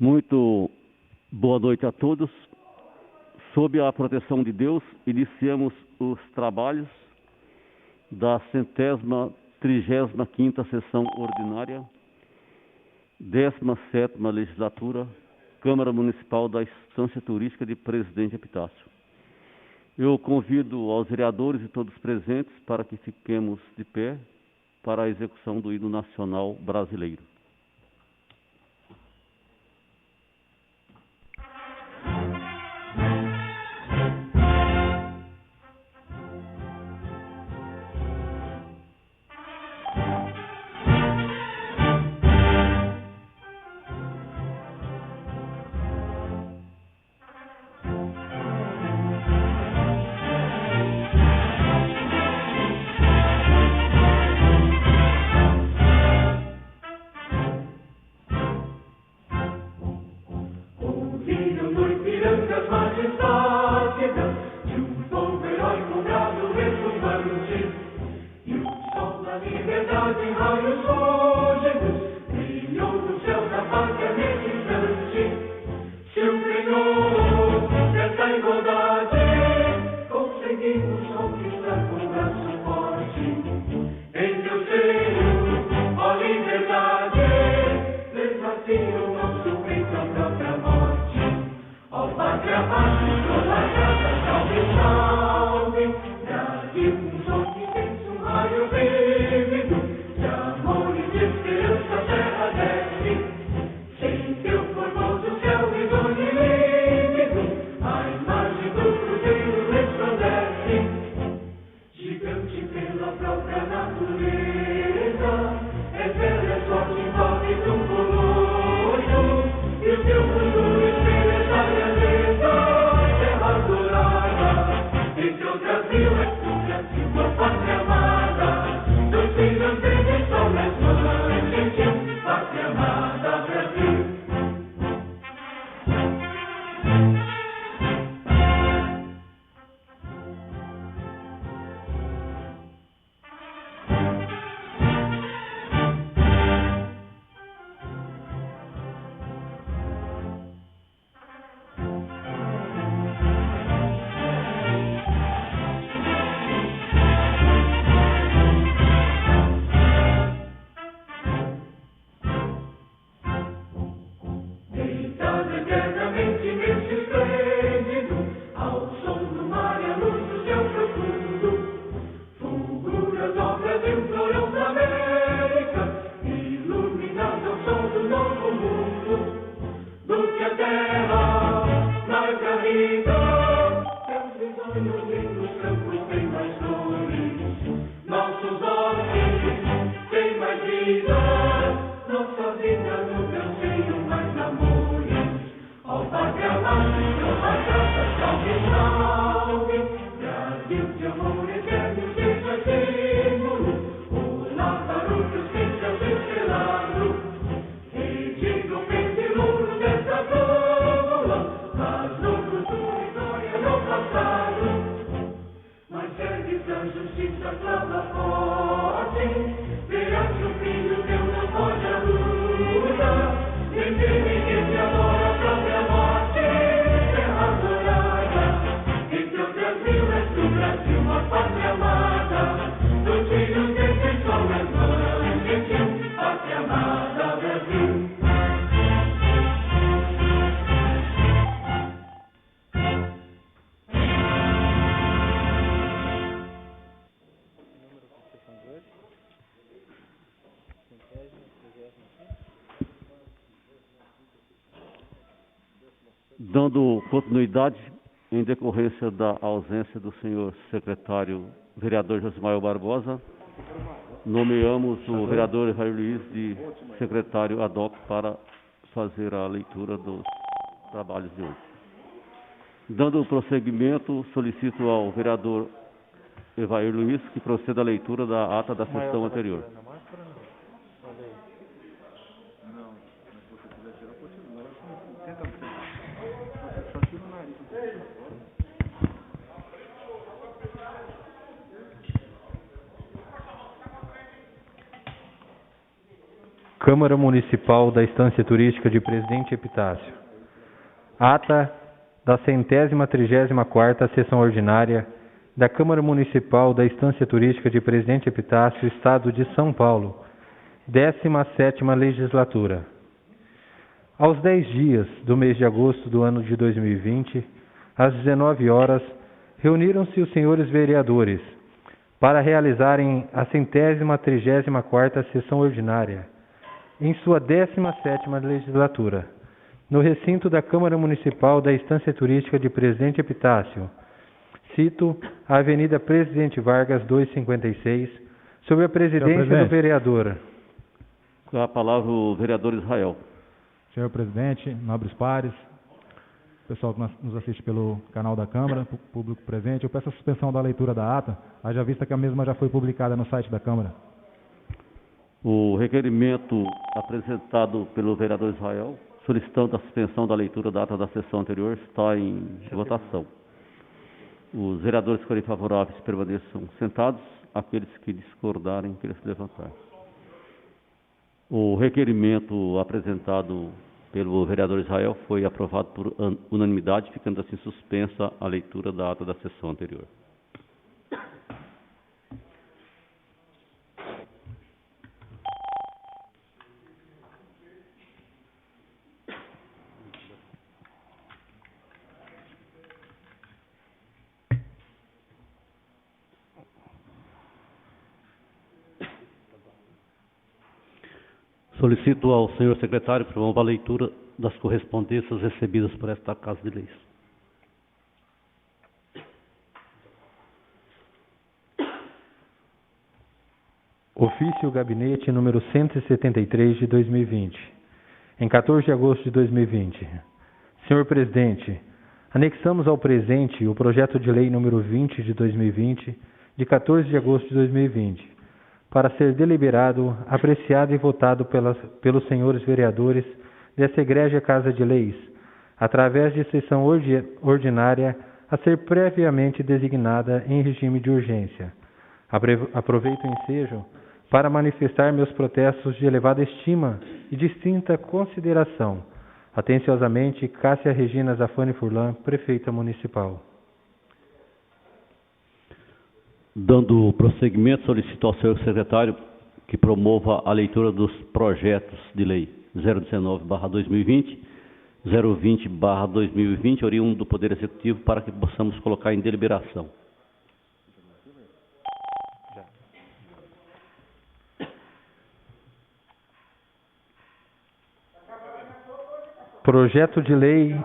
Muito boa noite a todos. Sob a proteção de Deus, iniciamos os trabalhos da 135ª sessão ordinária, 17ª legislatura, Câmara Municipal da Estância Turística de Presidente Epitácio. Eu convido aos vereadores e todos presentes para que fiquemos de pé para a execução do hino nacional brasileiro. Dando continuidade, em decorrência da ausência do senhor secretário vereador Josimael Barbosa, nomeamos o vereador Evair Luiz de secretário ad hoc para fazer a leitura dos trabalhos de hoje. Dando prosseguimento, solicito ao vereador Evair Luiz que proceda à leitura da ata da sessão anterior. Câmara Municipal da Estância Turística de Presidente Epitácio. Ata da 134ª Sessão Ordinária da Câmara Municipal da Estância Turística de Presidente Epitácio, Estado de São Paulo, 17ª Legislatura. Aos 10 dias do mês de agosto do ano de 2020, às 19 horas, reuniram-se os senhores vereadores para realizarem a 134ª Sessão Ordinária, em sua 17ª Legislatura, no recinto da Câmara Municipal da Estância Turística de Presidente Epitácio. Cito a Avenida Presidente Vargas, 256, sob a presidência do vereador. Com a palavra o vereador Israel. Senhor presidente, nobres pares, pessoal que nos assiste pelo canal da Câmara, público presente, eu peço a suspensão da leitura da ata, haja vista que a mesma já foi publicada no site da Câmara. O requerimento apresentado pelo vereador Israel, solicitando a suspensão da leitura da ata da sessão anterior, está em votação. Os vereadores que forem favoráveis permaneçam sentados, aqueles que discordarem, queiram se levantar. O requerimento apresentado pelo vereador Israel foi aprovado por unanimidade, ficando assim suspensa a leitura da ata da sessão anterior. Solicito ao senhor secretário que promova a leitura das correspondências recebidas por esta Casa de Leis. Ofício Gabinete número 173 de 2020. Em 14 de agosto de 2020. Senhor presidente, anexamos ao presente o projeto de lei número 20 de 2020, de 14 de agosto de 2020, para ser deliberado, apreciado e votado pelos senhores vereadores dessa egrégia Casa de Leis, através de sessão ordinária a ser previamente designada em regime de urgência. Aproveito o ensejo para manifestar meus protestos de elevada estima e distinta consideração. Atenciosamente, Cássia Regina Zafani Furlan, Prefeita Municipal. Dando prosseguimento, solicito ao senhor secretário que promova a leitura dos projetos de lei 019/2020, 020/2020, oriundo do Poder Executivo, para que possamos colocar em deliberação. Projeto de lei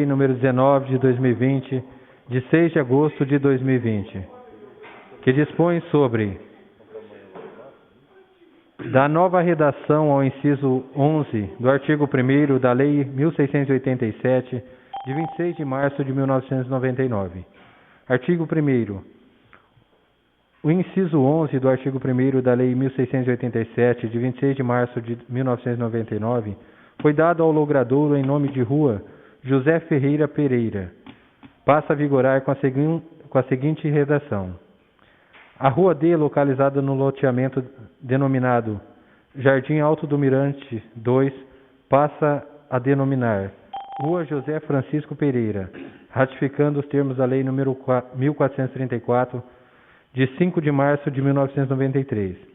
número 19 de 2020, de 6 de agosto de 2020, que dispõe sobre da nova redação ao inciso 11 do artigo 1º da Lei 1687, de 26 de março de 1999. Artigo 1º. O inciso 11 do artigo 1º da Lei 1687, de 26 de março de 1999, foi dado ao logradouro em nome de rua José Ferreira Pereira. Passa a vigorar com a seguinte redação. A rua D, localizada no loteamento denominado Jardim Alto do Mirante 2, passa a denominar Rua José Francisco Pereira, ratificando os termos da Lei número 1434, de 5 de março de 1993.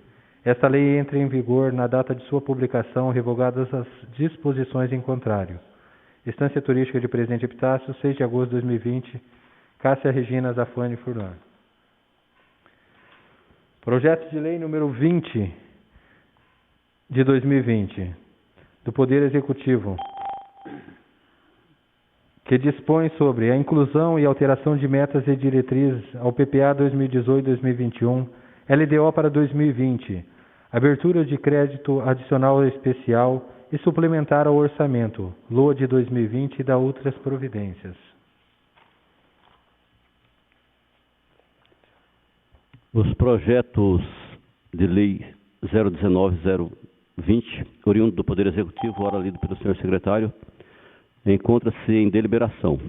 Esta lei entra em vigor na data de sua publicação, revogadas as disposições em contrário. Estância Turística de Presidente Epitácio, 6 de agosto de 2020, Cássia Regina Zafani Furlan. Projeto de lei número 20 de 2020, do Poder Executivo, que dispõe sobre a inclusão e alteração de metas e diretrizes ao PPA 2018-2021, LDO para 2020, abertura de crédito adicional especial e suplementar ao orçamento, LOA de 2020 e da outras providências. Os projetos de lei 019/020, oriundo do Poder Executivo, ora lido pelo senhor secretário, encontra-se em deliberação.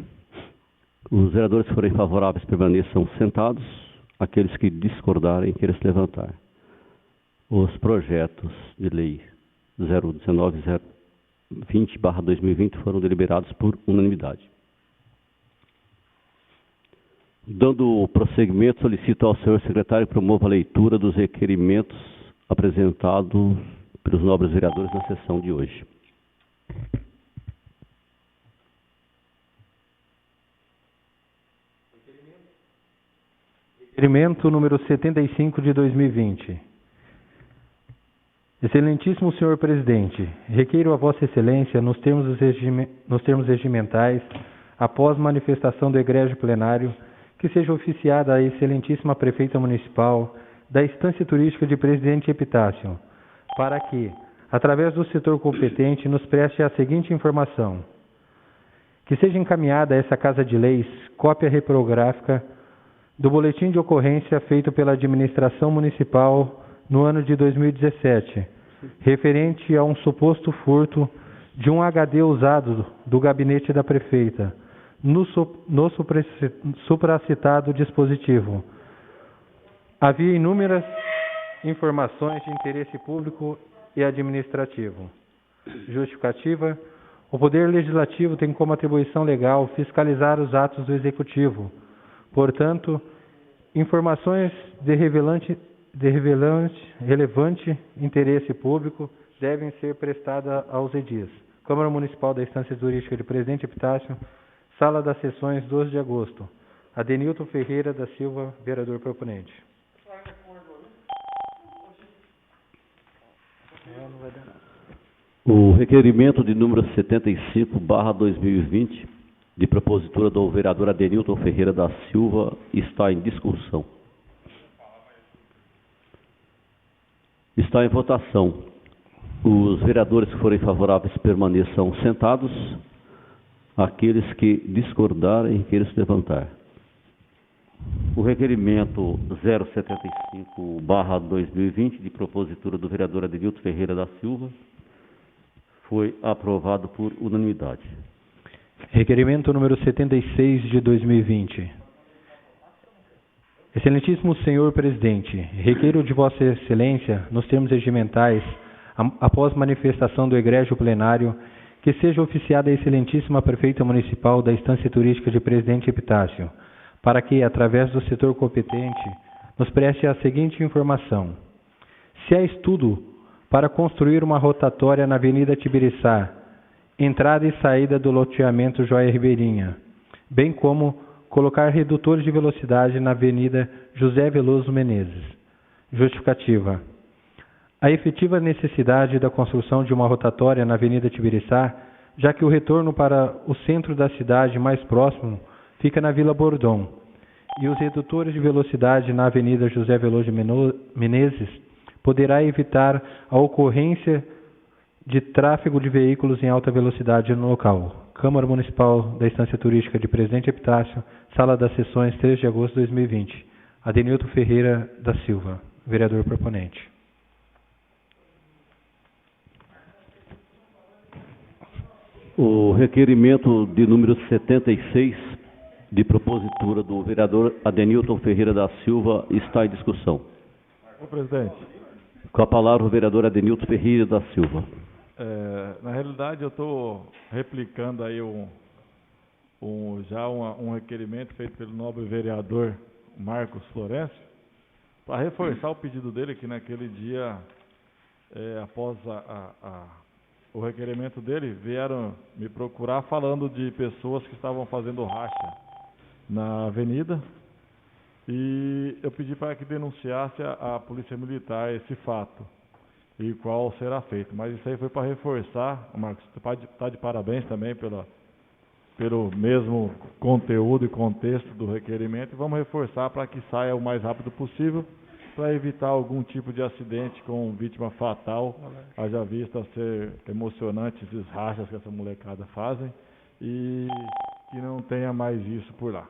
Os vereadores que forem favoráveis permaneçam sentados, Aqueles que discordarem, queiram se levantar. Os projetos de lei 019-020/2020 foram deliberados por unanimidade. Dando prosseguimento, solicito ao senhor secretário que promova a leitura dos requerimentos apresentados pelos nobres vereadores na sessão de hoje. Requerimento número 75 de 2020. Excelentíssimo senhor presidente, requeiro a vossa excelência, nos termos regimentais, após manifestação do egrégio plenário, que seja oficiada a excelentíssima prefeita municipal da Estância Turística de Presidente Epitácio, para que, através do setor competente, nos preste a seguinte informação: que seja encaminhada a essa Casa de Leis cópia reprográfica do boletim de ocorrência feito pela administração municipal no ano de 2017, referente a um suposto furto de um HD usado do gabinete da prefeita, no supracitado dispositivo. Havia inúmeras informações de interesse público e administrativo. Justificativa: o Poder Legislativo tem como atribuição legal fiscalizar os atos do Executivo. Portanto, informações de relevante interesse público devem ser prestadas aos edis. Câmara Municipal da Estância Turística de Presidente Epitácio, Sala das Sessões, 12 de agosto. Adenilton Ferreira da Silva, vereador proponente. O requerimento de número 75/2020, de propositura do vereador Adenilton Ferreira da Silva, está em discussão. Está em votação. Os vereadores que forem favoráveis permaneçam sentados. Aqueles que discordarem, queiram se levantar. O requerimento 075/2020, de propositura do vereador Adenilton Ferreira da Silva, foi aprovado por unanimidade. Requerimento número 76 de 2020. Excelentíssimo senhor presidente, requeiro de vossa excelência, nos termos regimentais, após manifestação do egrégio plenário, que seja oficiada a excelentíssima prefeita municipal da Estância Turística de Presidente Epitácio, para que, através do setor competente, nos preste a seguinte informação: se há estudo para construir uma rotatória na Avenida Tibiriçá, entrada e saída do loteamento Joia Ribeirinha, bem como colocar redutores de velocidade na Avenida José Veloso Menezes. Justificativa: a efetiva necessidade da construção de uma rotatória na Avenida Tibiriçá, já que o retorno para o centro da cidade mais próximo fica na Vila Bordon, e os redutores de velocidade na Avenida José Veloso Menezes poderá evitar a ocorrência de tráfego de veículos em alta velocidade no local. Câmara Municipal da Estância Turística de Presidente Epitácio, Sala das Sessões, 3 de agosto de 2020. Adenilton Ferreira da Silva, vereador proponente. O requerimento de número 76, de propositura do vereador Adenilton Ferreira da Silva, está em discussão. Senhor presidente. Com a palavra o vereador Adenilton Ferreira da Silva. Na realidade, eu estou replicando aí um requerimento feito pelo nobre vereador Marcos Florencio, para reforçar o pedido dele, que naquele dia, após o requerimento dele, vieram me procurar falando de pessoas que estavam fazendo racha na avenida, e eu pedi para que denunciasse a Polícia Militar esse fato e qual será feito. Mas isso aí foi para reforçar. Marcos, você está de parabéns também pelo mesmo conteúdo e contexto do requerimento, e vamos reforçar para que saia o mais rápido possível, para evitar algum tipo de acidente com vítima fatal, haja vista ser emocionante esses rachas que essa molecada fazem, e que não tenha mais isso por lá.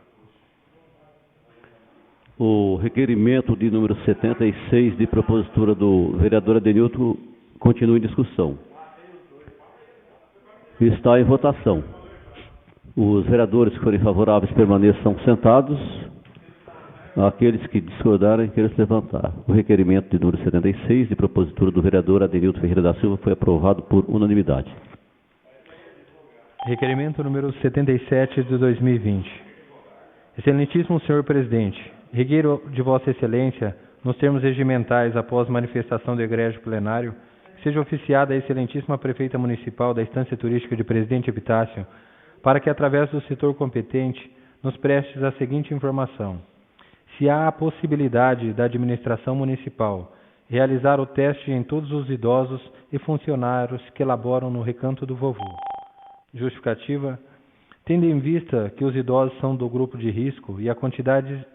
O requerimento de número 76, de propositura do vereador Adenilton, continua em discussão. Está em votação. Os vereadores que forem favoráveis permaneçam sentados. Aqueles que discordarem, queiram se levantar. O requerimento de número 76, de propositura do vereador Adenilton Ferreira da Silva, foi aprovado por unanimidade. Requerimento número 77 de 2020. Excelentíssimo senhor presidente, requeiro de Vossa Excelência, nos termos regimentais, após manifestação do egrégio plenário, seja oficiada a excelentíssima prefeita municipal da Estância Turística de Presidente Epitácio, para que, através do setor competente, nos prestes a seguinte informação. Se há a possibilidade da administração municipal realizar o teste em todos os idosos e funcionários que elaboram no Recanto do Vovô. Justificativa. Tendo em vista que os idosos são do grupo de risco e a quantidade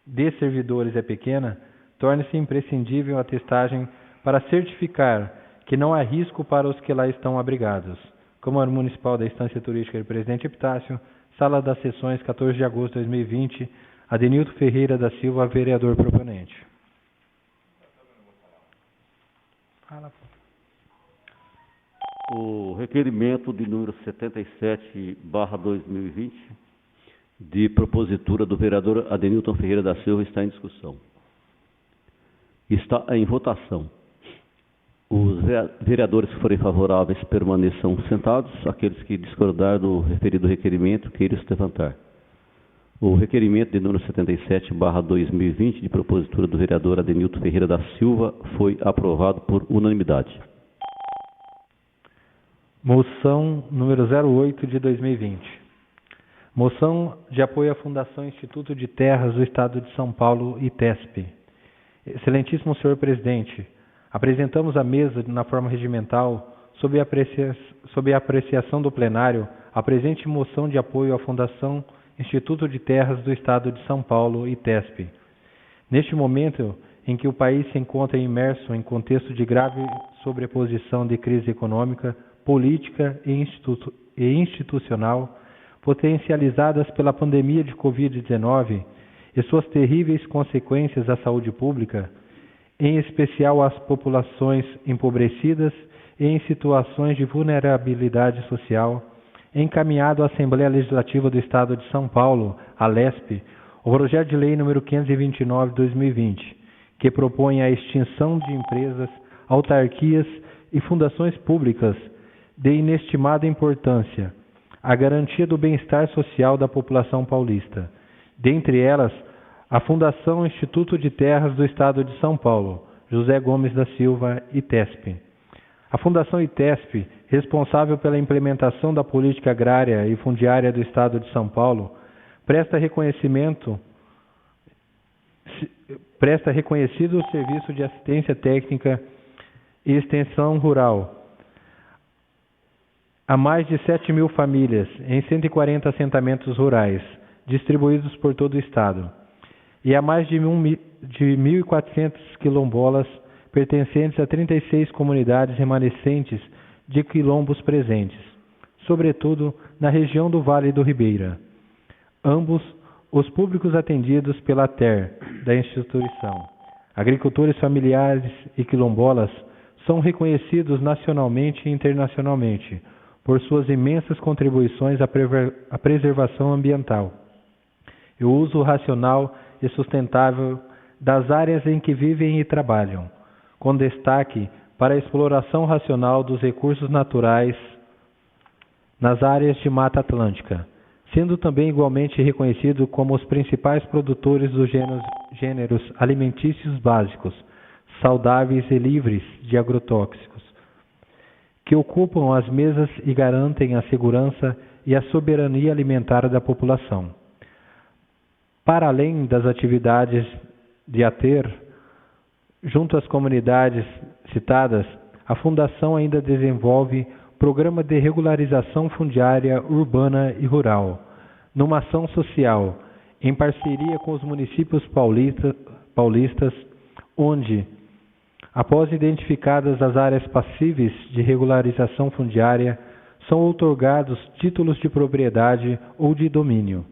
de servidores é pequena, torna-se imprescindível a testagem para certificar que não há risco para os que lá estão abrigados. Câmara Municipal da Estância Turística de Presidente Epitácio, Sala das Sessões, 14 de agosto de 2020, Adenilton Ferreira da Silva, vereador proponente. O requerimento de número 77/2020, de propositura do vereador Adenilton Ferreira da Silva, está em discussão. Está em votação. Os vereadores que forem favoráveis permaneçam sentados. Aqueles que discordarem do referido requerimento, queiram se levantar. O requerimento de número 77/2020, de propositura do vereador Adenilton Ferreira da Silva, foi aprovado por unanimidade. Moção número 08 de 2020. Moção de apoio à Fundação Instituto de Terras do Estado de São Paulo, ITESP. Excelentíssimo senhor presidente, apresentamos à mesa, na forma regimental, sob a apreciação do plenário, a presente moção de apoio à Fundação Instituto de Terras do Estado de São Paulo, ITESP. Neste momento em que o país se encontra imerso em contexto de grave sobreposição de crise econômica, política e institucional, potencializadas pela pandemia de Covid-19 e suas terríveis consequências à saúde pública, em especial às populações empobrecidas e em situações de vulnerabilidade social, encaminhado à Assembleia Legislativa do Estado de São Paulo, a LESP, o projeto de lei número 529/2020, que propõe a extinção de empresas, autarquias e fundações públicas de inestimada importância, a garantia do bem-estar social da população paulista, dentre elas a Fundação Instituto de Terras do Estado de São Paulo, José Gomes da Silva, ITESP. A Fundação ITESP, responsável pela implementação da política agrária e fundiária do Estado de São Paulo, presta reconhecido serviço de assistência técnica e extensão rural a mais de 7.000 famílias em 140 assentamentos rurais, distribuídos por todo o Estado, e a mais de 1.400 quilombolas pertencentes a 36 comunidades remanescentes de quilombos presentes, sobretudo na região do Vale do Ribeira. Ambos os públicos atendidos pela TER da instituição, agricultores familiares e quilombolas, são reconhecidos nacionalmente e internacionalmente por suas imensas contribuições à preservação ambiental e o uso racional e sustentável das áreas em que vivem e trabalham, com destaque para a exploração racional dos recursos naturais nas áreas de Mata Atlântica, sendo também igualmente reconhecido como os principais produtores dos gêneros alimentícios básicos, saudáveis e livres de agrotóxicos, que ocupam as mesas e garantem a segurança e a soberania alimentar da população. Para além das atividades de ATER, junto às comunidades citadas, a Fundação ainda desenvolve programa de regularização fundiária urbana e rural, numa ação social, em parceria com os municípios paulistas, onde, após identificadas as áreas passíveis de regularização fundiária, são outorgados títulos de propriedade ou de domínio,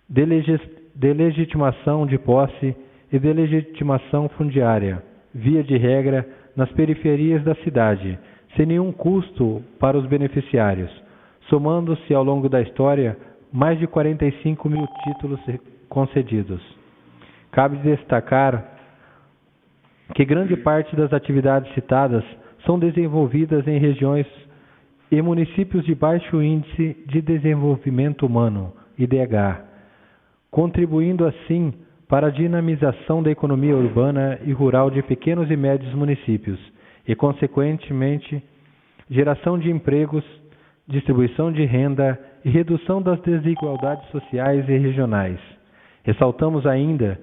de legitimação de posse e de legitimação fundiária, via de regra, nas periferias da cidade, sem nenhum custo para os beneficiários, somando-se ao longo da história mais de 45.000 títulos concedidos. Cabe destacar que grande parte das atividades citadas são desenvolvidas em regiões e municípios de baixo índice de desenvolvimento humano, IDH, contribuindo assim para a dinamização da economia urbana e rural de pequenos e médios municípios e, consequentemente, geração de empregos, distribuição de renda e redução das desigualdades sociais e regionais. Ressaltamos ainda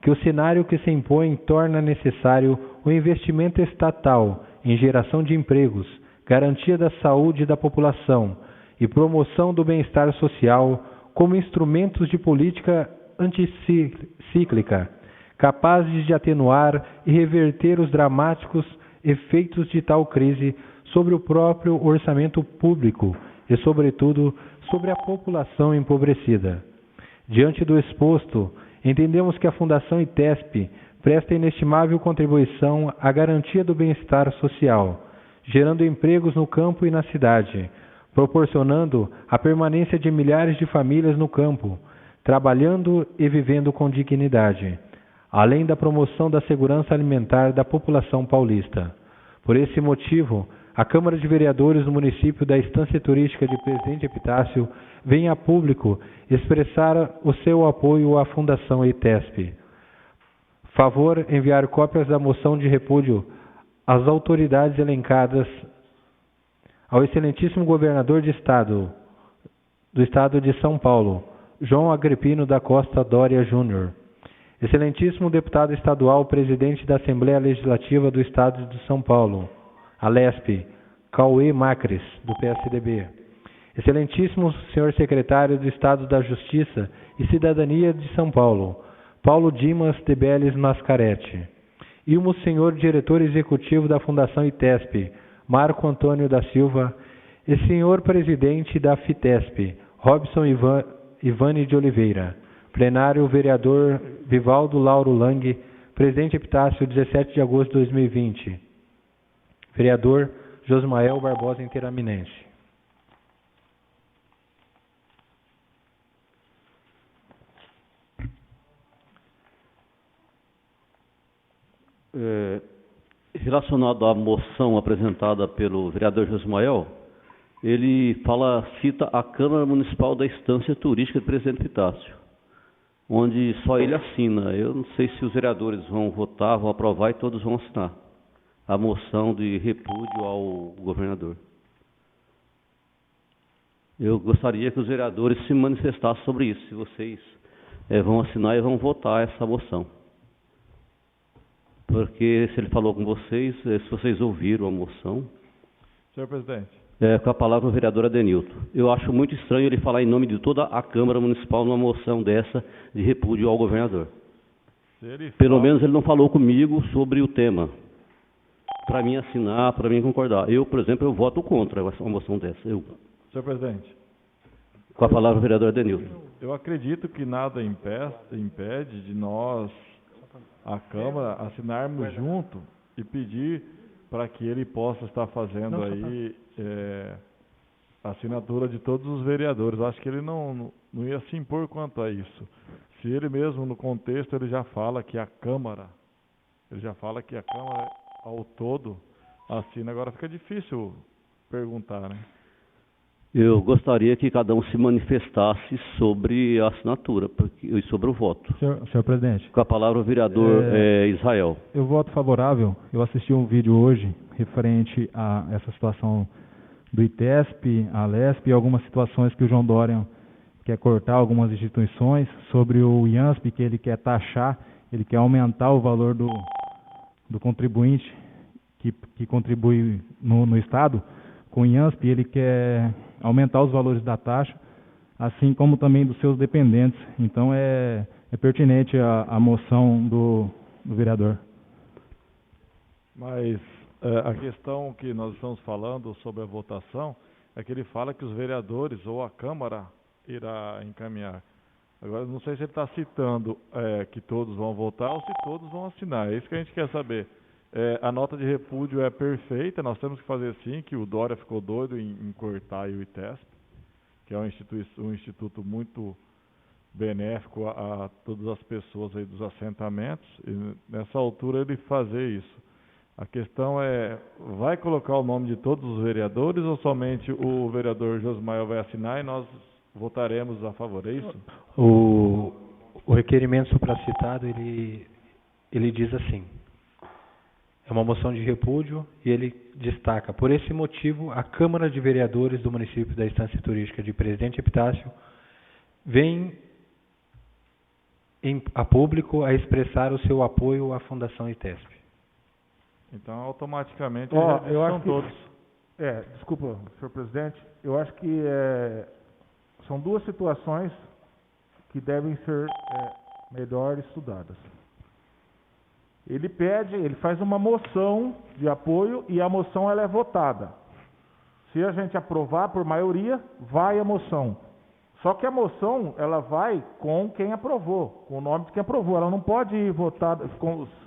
que o cenário que se impõe torna necessário o investimento estatal em geração de empregos, garantia da saúde da população e promoção do bem-estar social como instrumentos de política anticíclica, capazes de atenuar e reverter os dramáticos efeitos de tal crise sobre o próprio orçamento público e, sobretudo, sobre a população empobrecida. Diante do exposto, entendemos que a Fundação ITESP presta inestimável contribuição à garantia do bem-estar social, gerando empregos no campo e na cidade, proporcionando a permanência de milhares de famílias no campo, trabalhando e vivendo com dignidade, além da promoção da segurança alimentar da população paulista. Por esse motivo, a Câmara de Vereadores do município da Estância Turística de Presidente Epitácio vem a público expressar o seu apoio à Fundação ITESP. Favor enviar cópias da moção de repúdio às autoridades elencadas ao excelentíssimo governador do Estado de São Paulo, João Agripino da Costa Doria Júnior, excelentíssimo deputado estadual, presidente da Assembleia Legislativa do Estado de São Paulo, Alesp, Cauê Macris, do PSDB, excelentíssimo senhor secretário do Estado da Justiça e Cidadania de São Paulo, Paulo Dimas de Beles Mascaretti, e o senhor diretor executivo da Fundação ITESP, Marco Antônio da Silva, e senhor presidente da FITESP, Robson Ivane de Oliveira. Plenário, vereador Vivaldo Lauro Lang, presidente Epitácio, 17 de agosto de 2020. Vereador Josmael Barbosa Interaminente. Relacionado à moção apresentada pelo vereador Josmael, ele cita a Câmara Municipal da Estância Turística de Presidente Epitácio, onde só ele assina. Eu não sei se os vereadores vão votar, vão aprovar e todos vão assinar a moção de repúdio ao governador. Eu gostaria que os vereadores se manifestassem sobre isso, se vocês vão assinar e vão votar essa moção. Porque se ele falou com vocês, se vocês ouviram a moção... Senhor presidente. Com a palavra o vereador Adenilton. Eu acho muito estranho ele falar em nome de toda a Câmara Municipal numa moção dessa de repúdio ao governador. Pelo menos ele não falou comigo sobre o tema, para mim assinar, para mim concordar. Eu, por exemplo, eu voto contra uma moção dessa. Senhor presidente. Com a palavra o vereador Adenilton. Eu acredito que nada impede de nós, a Câmara, assinarmos junto e pedir para que ele possa estar fazendo aí a assinatura de todos os vereadores. Eu acho que ele não ia se impor quanto a isso. Se ele mesmo, no contexto, ele já fala que a Câmara ao todo assina, agora fica difícil perguntar, né? Eu gostaria que cada um se manifestasse sobre a assinatura e sobre o voto. Senhor presidente. Com a palavra o vereador Israel. Eu voto favorável. Eu assisti um vídeo hoje referente a essa situação do ITESP, a Alesp e algumas situações que o João Dória quer cortar algumas instituições, sobre o IANSP, que ele quer taxar, ele quer aumentar o valor do contribuinte que contribui no Estado. Com o IANSP, ele quer aumentar os valores da taxa, assim como também dos seus dependentes. Então, é pertinente a moção do vereador. Mas a questão que nós estamos falando sobre a votação é que ele fala que os vereadores ou a Câmara irá encaminhar. Agora, não sei se ele está citando que todos vão votar ou se todos vão assinar. É isso que a gente quer saber. A nota de repúdio é perfeita, nós temos que fazer sim, que o Dória ficou doido em cortar o ITESP, que é um instituto muito benéfico a todas as pessoas aí dos assentamentos, e nessa altura ele fazer isso. A questão é, vai colocar o nome de todos os vereadores ou somente o vereador Josmael vai assinar e nós votaremos a favor, é isso? O requerimento supracitado, ele diz assim, é uma moção de repúdio e ele destaca, por esse motivo, a Câmara de Vereadores do município da Estância Turística de Presidente Epitácio vem a público a expressar o seu apoio à Fundação ITESP. Então, automaticamente, eu acho são que, todos. Desculpa, senhor presidente, eu acho que são duas situações que devem ser melhor estudadas. Ele faz uma moção de apoio e a moção ela é votada. Se a gente aprovar por maioria, vai a moção. Só que a moção, ela vai com quem aprovou, com o nome de quem aprovou. Ela não pode ir votada,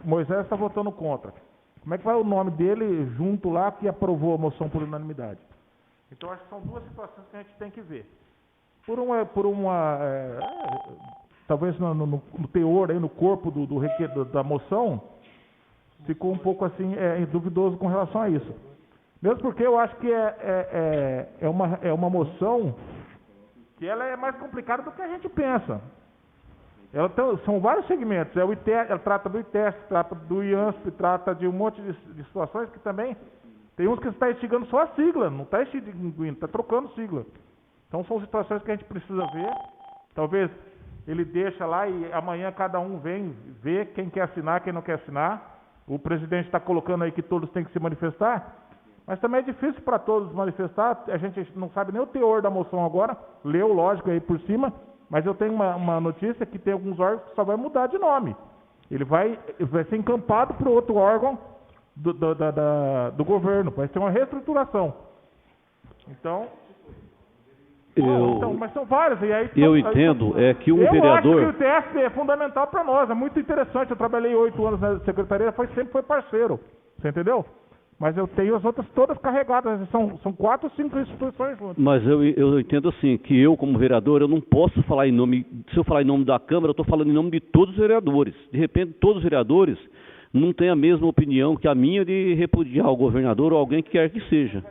Moisés está votando contra. Como é que vai o nome dele junto lá que aprovou a moção por unanimidade? Então, acho que são duas situações que a gente tem que ver. Talvez no teor, aí, no corpo da moção, ficou um pouco assim, duvidoso com relação a isso. Mesmo porque eu acho que é uma moção que ela é mais complicada do que a gente pensa. São vários segmentos. Ela trata do ITESP, trata do IANSP, trata de um monte de situações que também tem uns que está instigando só a sigla, não está extinguindo, está trocando sigla. Então são situações que a gente precisa ver. Talvez ele deixa lá e amanhã cada um vem ver quem quer assinar, quem não quer assinar. O presidente está colocando aí que todos têm que se manifestar, mas também é difícil para todos manifestar. A gente não sabe nem o teor da moção agora, leu, lógico, aí por cima. Mas eu tenho uma notícia que tem alguns órgãos que só vai mudar de nome. Ele vai ser encampado para outro órgão do governo. Vai ser uma reestruturação. Então, mas são vários. E aí, eu entendo que um vereador... Eu acho que o ITESP é fundamental para nós. É muito interessante. Eu trabalhei 8 anos na secretaria, sempre foi parceiro. Você entendeu? Mas eu tenho as outras todas carregadas, são 4 ou 5 instituições juntas. Mas eu entendo assim, que eu como vereador, eu não posso falar em nome, se eu falar em nome da Câmara, eu estou falando em nome de todos os vereadores. De repente, todos os vereadores não têm a mesma opinião que a minha de repudiar o governador ou alguém que quer que seja.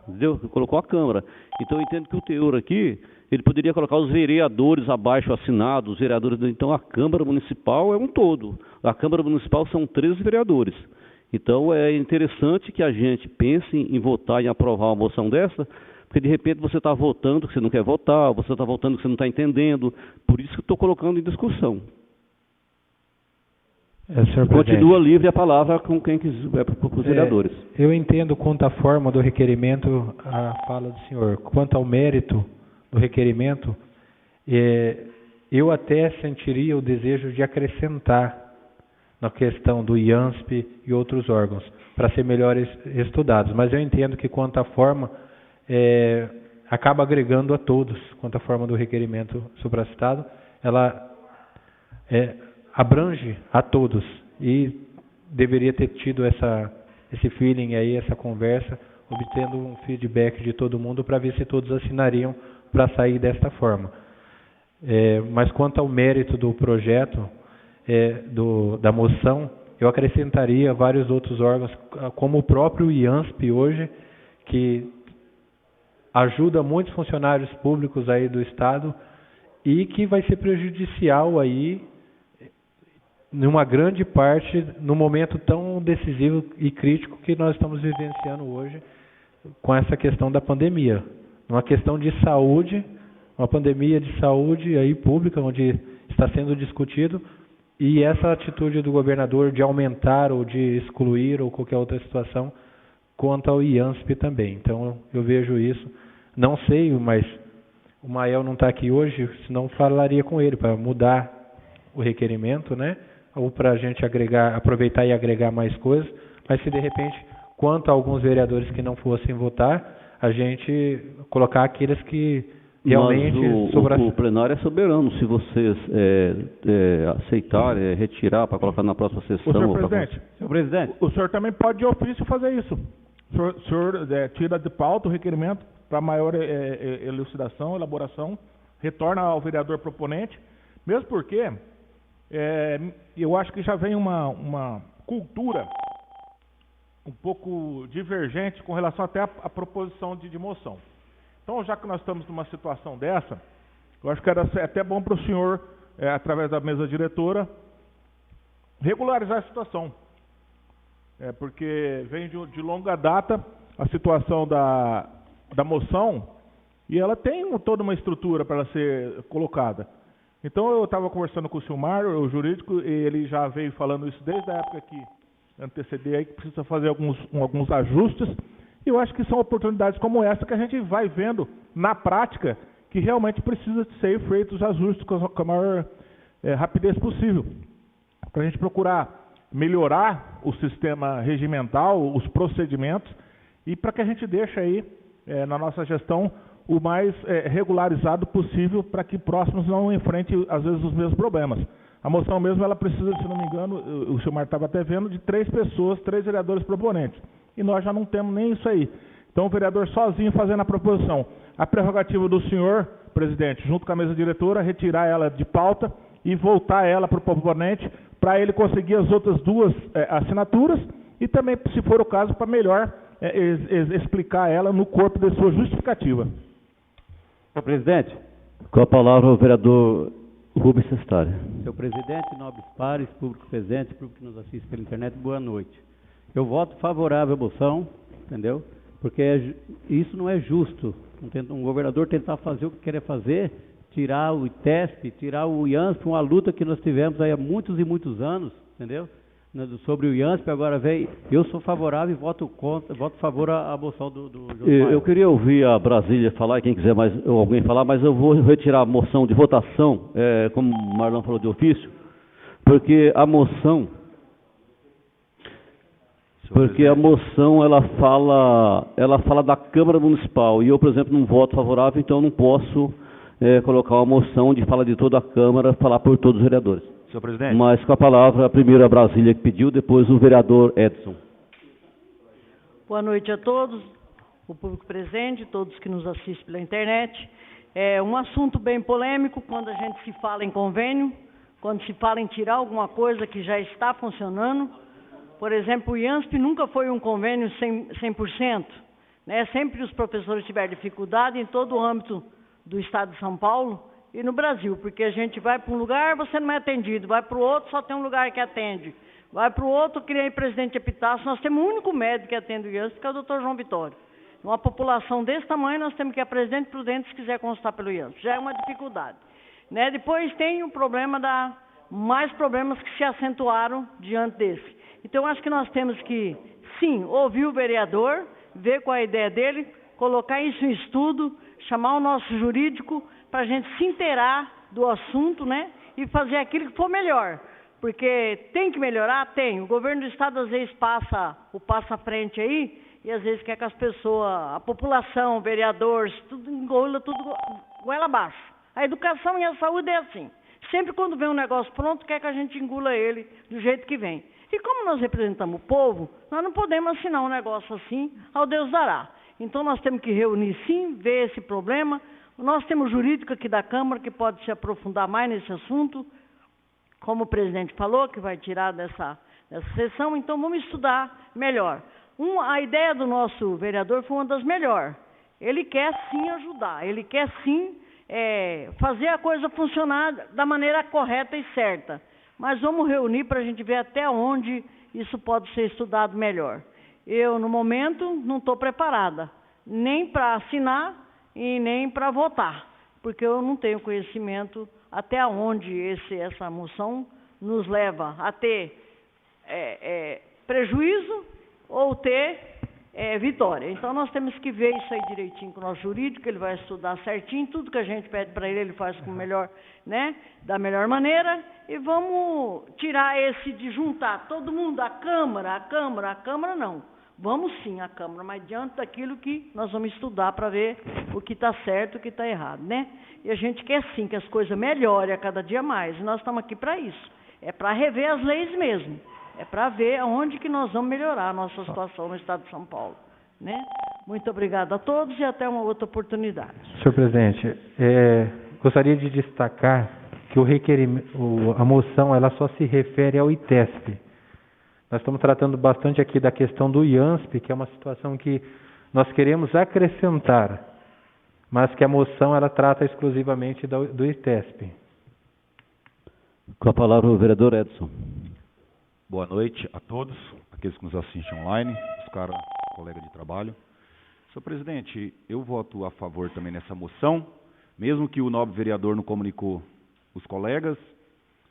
Entendeu? Colocou a Câmara. Então eu entendo que o teor aqui, ele poderia colocar os vereadores abaixo assinados, os vereadores, então a Câmara Municipal é um todo. A Câmara Municipal são 13 vereadores. Então, é interessante que a gente pense em votar, em aprovar uma moção dessa, porque de repente você está votando que você não quer votar, você está votando que você não está entendendo. Por isso que eu estou colocando em discussão. Continua livre a palavra com quem quiser, para os vereadores. Eu entendo quanto à forma do requerimento, a fala do senhor. Quanto ao mérito do requerimento, eu até sentiria o desejo de acrescentar na questão do IANSP e outros órgãos, para ser melhores estudados. Mas eu entendo que quanto à forma, acaba agregando a todos, quanto à forma do requerimento supracitado, ela abrange a todos e deveria ter tido esse feeling aí, essa conversa, obtendo um feedback de todo mundo para ver se todos assinariam para sair desta forma. Mas quanto ao mérito do projeto, da moção, eu acrescentaria vários outros órgãos, como o próprio IANSP hoje, que ajuda muitos funcionários públicos aí do Estado e que vai ser prejudicial aí, numa grande parte, no momento tão decisivo e crítico que nós estamos vivenciando hoje com essa questão da pandemia. Uma questão de saúde, uma pandemia de saúde aí pública, onde está sendo discutido. E essa atitude do governador de aumentar ou de excluir ou qualquer outra situação quanto ao IANSP também. Então eu vejo isso. Não sei, mas o Mael não está aqui hoje, senão falaria com ele para mudar o requerimento, né? Ou para a gente aproveitar e agregar mais coisas. Mas se de repente, quanto a alguns vereadores que não fossem votar, a gente colocar aqueles que realmente... Mas o plenário é soberano. Se vocês aceitarem, retirar para colocar na próxima sessão... Senhor presidente, o senhor também pode de ofício fazer isso. O senhor tira de pauta o requerimento para maior elucidação, elaboração, retorna ao vereador proponente, mesmo porque eu acho que já vem uma cultura um pouco divergente com relação até à proposição de moção. Então, já que nós estamos numa situação dessa, eu acho que era até bom para o senhor, através da mesa diretora, regularizar a situação. Porque vem de longa data a situação da moção e ela tem toda uma estrutura para ela ser colocada. Então, eu estava conversando com o Silmar, o jurídico, e ele já veio falando isso desde a época que anteceder aí, que precisa fazer alguns ajustes. E eu acho que são oportunidades como essa que a gente vai vendo na prática que realmente precisa ser feitos os ajustes com a maior rapidez possível. Para a gente procurar melhorar o sistema regimental, os procedimentos, e para que a gente deixe aí, na nossa gestão, o mais regularizado possível para que próximos não enfrentem, às vezes, os mesmos problemas. A moção mesmo, ela precisa, se não me engano, o senhor estava até vendo, de 3 pessoas, 3 vereadores proponentes. E nós já não temos nem isso aí. Então, o vereador sozinho fazendo a proposição. A prerrogativa do senhor, presidente, junto com a mesa diretora, retirar ela de pauta e voltar ela para o proponente, para ele conseguir as outras 2 assinaturas e também, se for o caso, para melhor explicar ela no corpo de sua justificativa. Senhor presidente, com a palavra o vereador Rubens Sestari. Senhor presidente, nobres pares, público presente, público que nos assiste pela internet, boa noite. Eu voto favorável à moção, entendeu? Porque isso não é justo. Um governador tentar fazer o que quer fazer, tirar o ITESP, tirar o IANSP, uma luta que nós tivemos aí há muitos e muitos anos, entendeu? Sobre o IANSP, agora vem, eu sou favorável e voto a favor à moção do Eu queria ouvir a Brasília falar, quem quiser mais, ou alguém falar, mas eu vou retirar a moção de votação, como o Marlon falou de ofício, porque a moção, ela fala da Câmara Municipal, e eu, por exemplo, não voto favorável, então eu não posso colocar uma moção de fala de toda a Câmara, falar por todos os vereadores. Senhor presidente. Mas com a palavra, primeiro a Brasília que pediu, depois o vereador Edson. Boa noite a todos, o público presente, todos que nos assistem pela internet. É um assunto bem polêmico quando a gente se fala em convênio, quando se fala em tirar alguma coisa que já está funcionando. Por exemplo, o IANSP nunca foi um convênio 100%, né? Sempre os professores tiveram dificuldade em todo o âmbito do Estado de São Paulo e no Brasil, porque a gente vai para um lugar, você não é atendido, vai para o outro, só tem um lugar que atende, vai para o outro, que nem presidente Epitácio, nós temos um único médico que atende o IANSP, que é o Dr. João Vitório. Uma população desse tamanho, nós temos que ir a presidente Prudente se quiser constar pelo IANSP, já é uma dificuldade, né? Depois tem o problema mais problemas que se acentuaram diante desse. Então, acho que nós temos que, sim, ouvir o vereador, ver qual é a ideia dele, colocar isso em estudo, chamar o nosso jurídico para a gente se inteirar do assunto, né? E fazer aquilo que for melhor. Porque tem que melhorar? Tem. O governo do Estado, às vezes, passa à frente aí, e às vezes quer que as pessoas, a população, vereadores, tudo engula, tudo goela abaixo. A educação e a saúde é assim. Sempre quando vem um negócio pronto, quer que a gente engula ele do jeito que vem. E como nós representamos o povo, nós não podemos assinar um negócio assim, ao Deus dará. Então nós temos que reunir sim, ver esse problema. Nós temos jurídico aqui da Câmara que pode se aprofundar mais nesse assunto, como o presidente falou, que vai tirar dessa sessão, então vamos estudar melhor. A ideia do nosso vereador foi uma das melhores. Ele quer sim ajudar, ele quer sim fazer a coisa funcionar da maneira correta e certa. Mas vamos reunir para a gente ver até onde isso pode ser estudado melhor. Eu, no momento, não estou preparada, nem para assinar e nem para votar, porque eu não tenho conhecimento até onde essa moção nos leva a ter prejuízo ou ter vitória. Então, nós temos que ver isso aí direitinho com o nosso jurídico, ele vai estudar certinho, tudo que a gente pede para ele, ele faz com melhor, né, da melhor maneira, e vamos tirar esse de juntar todo mundo, a Câmara não. Vamos sim, a Câmara, mas diante daquilo que nós vamos estudar para ver o que está certo e o que está errado, né? E a gente quer sim que as coisas melhorem a cada dia mais, e nós estamos aqui para isso. É para rever as leis mesmo. É para ver aonde que nós vamos melhorar a nossa situação no Estado de São Paulo, né? Muito obrigada a todos e até uma outra oportunidade. Senhor presidente, gostaria de destacar que a moção ela só se refere ao ITESP. Nós estamos tratando bastante aqui da questão do IANSP, que é uma situação que nós queremos acrescentar, mas que a moção ela trata exclusivamente do ITESP. Com a palavra o vereador Edson. Boa noite a todos, aqueles que nos assistem online, os caras, colegas de trabalho. Senhor presidente, eu voto a favor também nessa moção, mesmo que o nobre vereador não comunicou os colegas,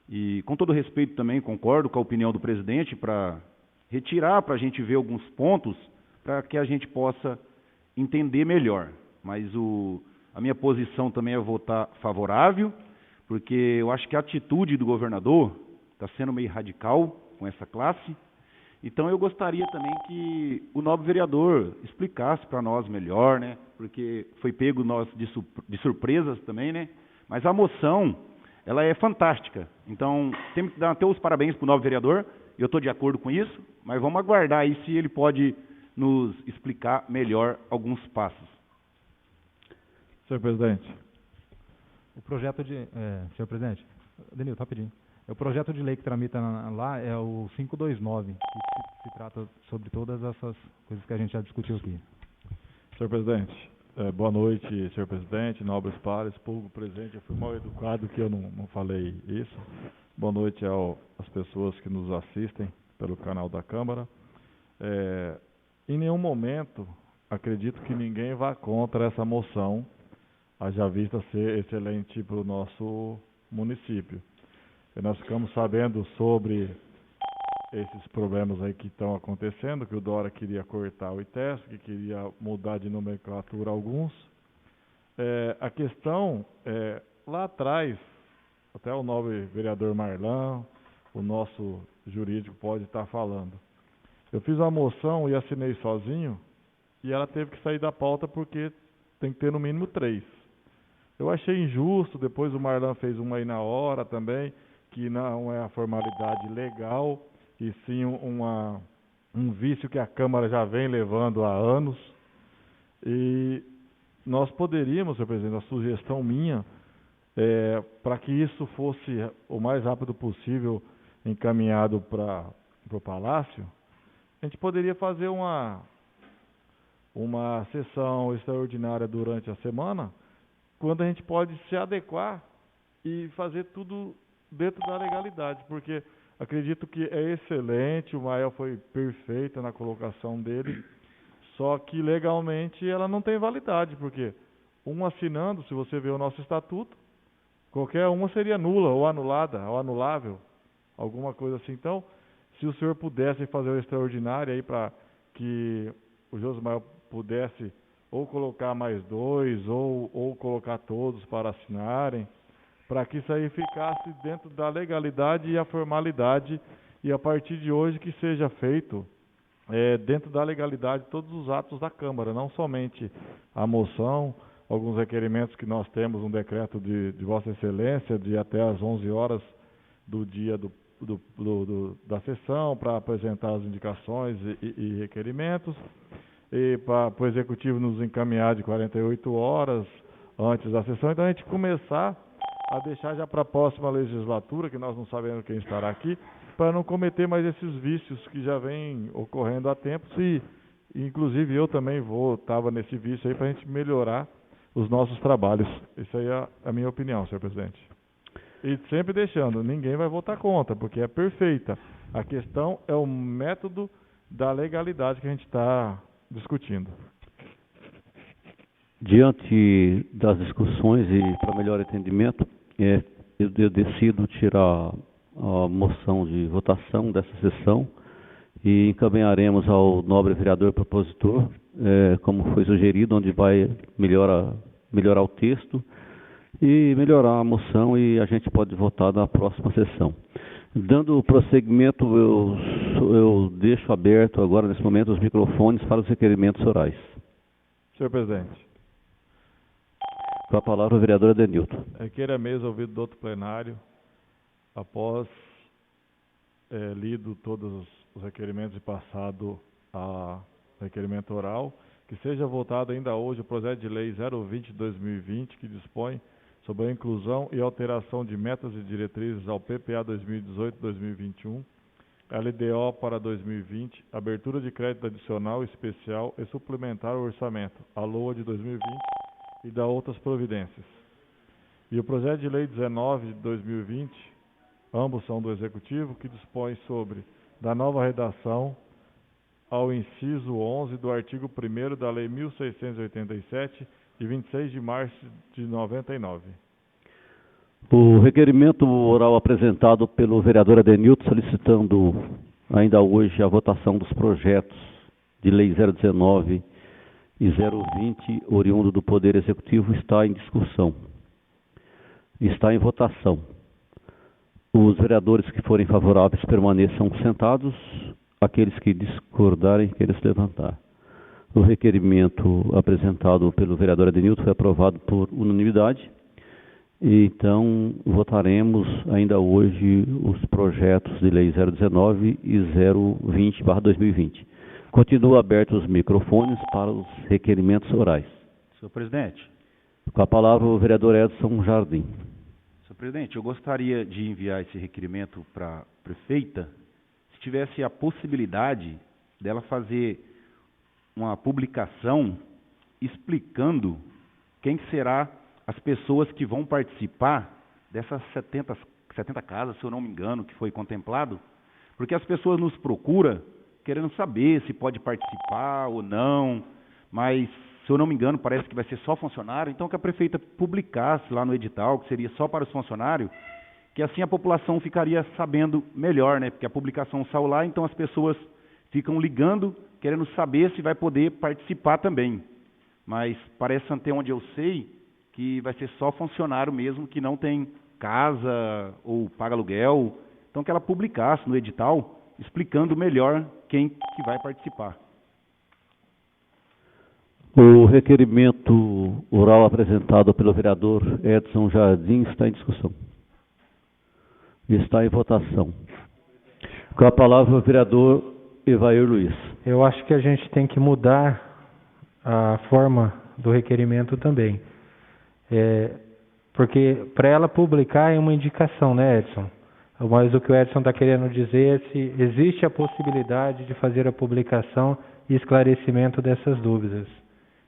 e com todo respeito também concordo com a opinião do presidente para retirar, para a gente ver alguns pontos, para que a gente possa entender melhor. Mas a minha posição também é votar favorável, porque eu acho que a atitude do governador está sendo meio radical com essa classe. Então eu gostaria também que o nobre vereador explicasse para nós melhor, né? Porque foi pego nós de surpresas também, né? Mas a moção, ela é fantástica. Então temos que dar até os parabéns para o nobre vereador. Eu estou de acordo com isso, mas vamos aguardar aí se ele pode nos explicar melhor alguns passos. Senhor presidente. O projeto senhor presidente, Denilton, rapidinho. O projeto de lei que tramita lá é o 529, que se trata sobre todas essas coisas que a gente já discutiu aqui. Senhor presidente, boa noite, senhor presidente, nobres pares, público presente. Eu fui mal educado que eu não falei isso. Boa noite às pessoas que nos assistem pelo canal da Câmara. Em nenhum momento acredito que ninguém vá contra essa moção, haja vista ser excelente para o nosso município. E nós ficamos sabendo sobre esses problemas aí que estão acontecendo, que o Dória queria cortar o ITESP, que queria mudar de nomenclatura alguns. A questão, lá atrás, até o nobre vereador Marlan, o nosso jurídico pode estar falando. Eu fiz uma moção e assinei sozinho, e ela teve que sair da pauta porque tem que ter no mínimo 3. Eu achei injusto, depois o Marlan fez uma aí na hora também, que não é a formalidade legal, e sim um vício que a Câmara já vem levando há anos. E nós poderíamos, senhor presidente, a sugestão minha, para que isso fosse o mais rápido possível encaminhado para o Palácio, a gente poderia fazer uma sessão extraordinária durante a semana, quando a gente pode se adequar e fazer tudo dentro da legalidade, porque acredito que é excelente, o Mael foi perfeito na colocação dele, só que legalmente ela não tem validade, porque assinando, se você vê o nosso estatuto, qualquer uma seria nula, ou anulada, ou anulável, alguma coisa assim. Então, se o senhor pudesse fazer o extraordinário aí para que o Josmael pudesse ou colocar mais 2, ou colocar todos para assinarem, para que isso aí ficasse dentro da legalidade e a formalidade, e a partir de hoje que seja feito dentro da legalidade todos os atos da Câmara, não somente a moção, alguns requerimentos que nós temos, um decreto de Vossa Excelência, de até às 11 horas do dia da sessão, para apresentar as indicações e requerimentos, e para o Executivo nos encaminhar de 48 horas antes da sessão. Então a gente começar a deixar já para a próxima legislatura, que nós não sabemos quem estará aqui, para não cometer mais esses vícios que já vêm ocorrendo há tempos, e inclusive eu também estava nesse vício aí para a gente melhorar os nossos trabalhos. Isso aí é a minha opinião, senhor presidente. E sempre deixando, ninguém vai votar contra, porque é perfeita. A questão é o método da legalidade que a gente está discutindo. Diante das discussões e para melhor entendimento, eu decido tirar a moção de votação dessa sessão e encaminharemos ao nobre vereador propositor, como foi sugerido, onde vai melhorar o texto e melhorar a moção, e a gente pode votar na próxima sessão. Dando prosseguimento, eu deixo aberto agora, nesse momento, os microfones para os requerimentos orais. Senhor presidente. Com a palavra o vereador Denilton. Requer a mesa ouvido do outro plenário, após lido todos os requerimentos e passado a requerimento oral, que seja votado ainda hoje o projeto de lei 020/2020, que dispõe sobre a inclusão e alteração de metas e diretrizes ao PPA 2018-2021, LDO para 2020, abertura de crédito adicional especial e suplementar o orçamento, a LOA de 2020 e da outras providências. E o projeto de lei 19 de 2020, ambos são do Executivo, que dispõe sobre da nova redação ao inciso 11 do artigo 1º da Lei 1687, de 26 de março de 99. O requerimento oral apresentado pelo vereador Adenilton solicitando ainda hoje a votação dos projetos de lei 019 e 020, oriundo do Poder Executivo, está em discussão. Está em votação. Os vereadores que forem favoráveis permaneçam sentados, aqueles que discordarem, queiram se levantar. O requerimento apresentado pelo vereador Adenilton foi aprovado por unanimidade. Então, votaremos ainda hoje os projetos de lei 019 e 020/2020. Continuam abertos os microfones para os requerimentos orais. Senhor presidente. Com a palavra o vereador Edson Jardim. Senhor presidente, eu gostaria de enviar esse requerimento para a prefeita, se tivesse a possibilidade dela fazer uma publicação explicando quem será as pessoas que vão participar dessas 70 casas, se eu não me engano, que foi contemplado, porque as pessoas nos procuram querendo saber se pode participar ou não, mas, se eu não me engano, parece que vai ser só funcionário, então que a prefeita publicasse lá no edital, que seria só para os funcionários, que assim a população ficaria sabendo melhor, né? Porque a publicação saiu lá, então as pessoas ficam ligando, querendo saber se vai poder participar também. Mas parece, até onde eu sei, que vai ser só funcionário mesmo, que não tem casa ou paga aluguel. Então que ela publicasse no edital, explicando melhor quem que vai participar. O requerimento oral apresentado pelo vereador Edson Jardim está em discussão. Está em votação. Com a palavra o vereador Evair Luiz. Eu acho que a gente tem que mudar a forma do requerimento também. Porque para ela publicar é uma indicação, né, Edson? Mas o que o Edson está querendo dizer é se existe a possibilidade de fazer a publicação e esclarecimento dessas dúvidas.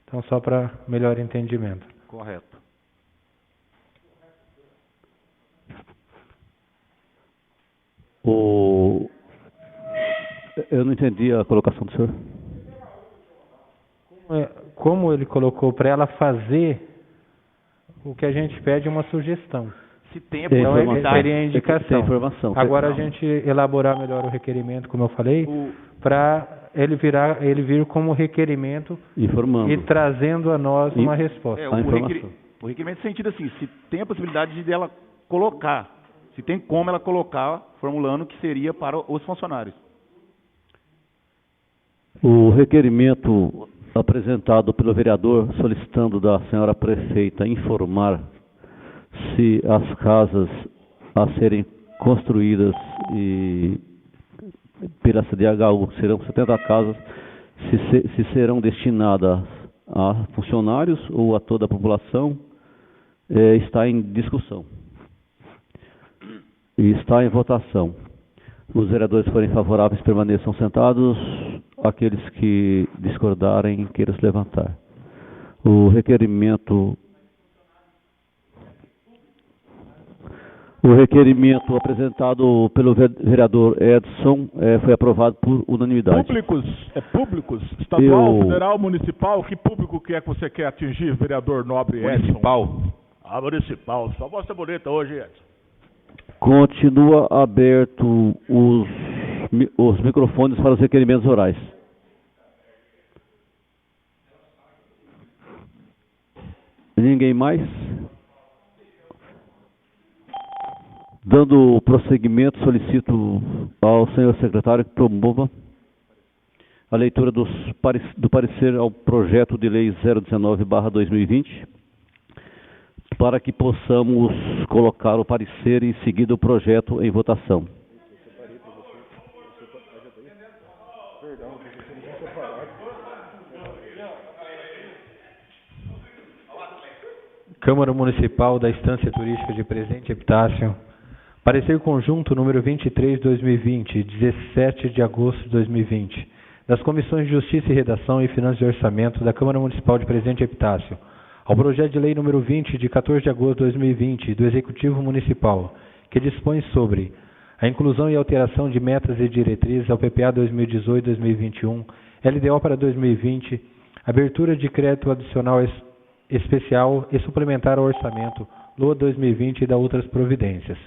Então, só para melhor entendimento. Correto. Eu não entendi a colocação do senhor. Como ele colocou para ela fazer, o que a gente pede é uma sugestão. Se tem a Então, possibilidade. seria a indicação. Informação. Agora a gente elaborar melhor o requerimento, como eu falei, para ele vir como requerimento informando e trazendo a nós uma resposta. O requerimento no sentido assim, se tem a possibilidade de ela colocar, se tem como ela colocar, formulando que seria para os funcionários. O requerimento apresentado pelo vereador solicitando da senhora prefeita informar se as casas a serem construídas pela CDHU serão 70 casas, se serão destinadas a funcionários ou a toda a população, está em discussão. E está em votação. Os vereadores que forem favoráveis permaneçam sentados, aqueles que discordarem queiram se levantar. O requerimento apresentado pelo vereador Edson foi aprovado por unanimidade. Públicos, estadual, federal, municipal, que público que é que você quer atingir, vereador nobre Edson? Municipal. Municipal. Sua voz é bonita hoje, Edson. Continua aberto os microfones para os requerimentos orais. Ninguém mais? Dando prosseguimento, solicito ao senhor secretário que promova a leitura do parecer ao projeto de lei 019/2020, para que possamos colocar o parecer e, em seguida, o projeto em votação. Câmara Municipal da Estância Turística de Presidente Epitácio. Parecer conjunto número 23/2020, 17 de agosto de 2020, das Comissões de Justiça e Redação e Finanças e Orçamento da Câmara Municipal de Presidente Epitácio, ao projeto de lei número 20, de 14 de agosto de 2020, do Executivo Municipal, que dispõe sobre a inclusão e alteração de metas e diretrizes ao PPA 2018-2021, LDO para 2020, abertura de crédito adicional especial e suplementar ao orçamento, LOA 2020 e da outras providências.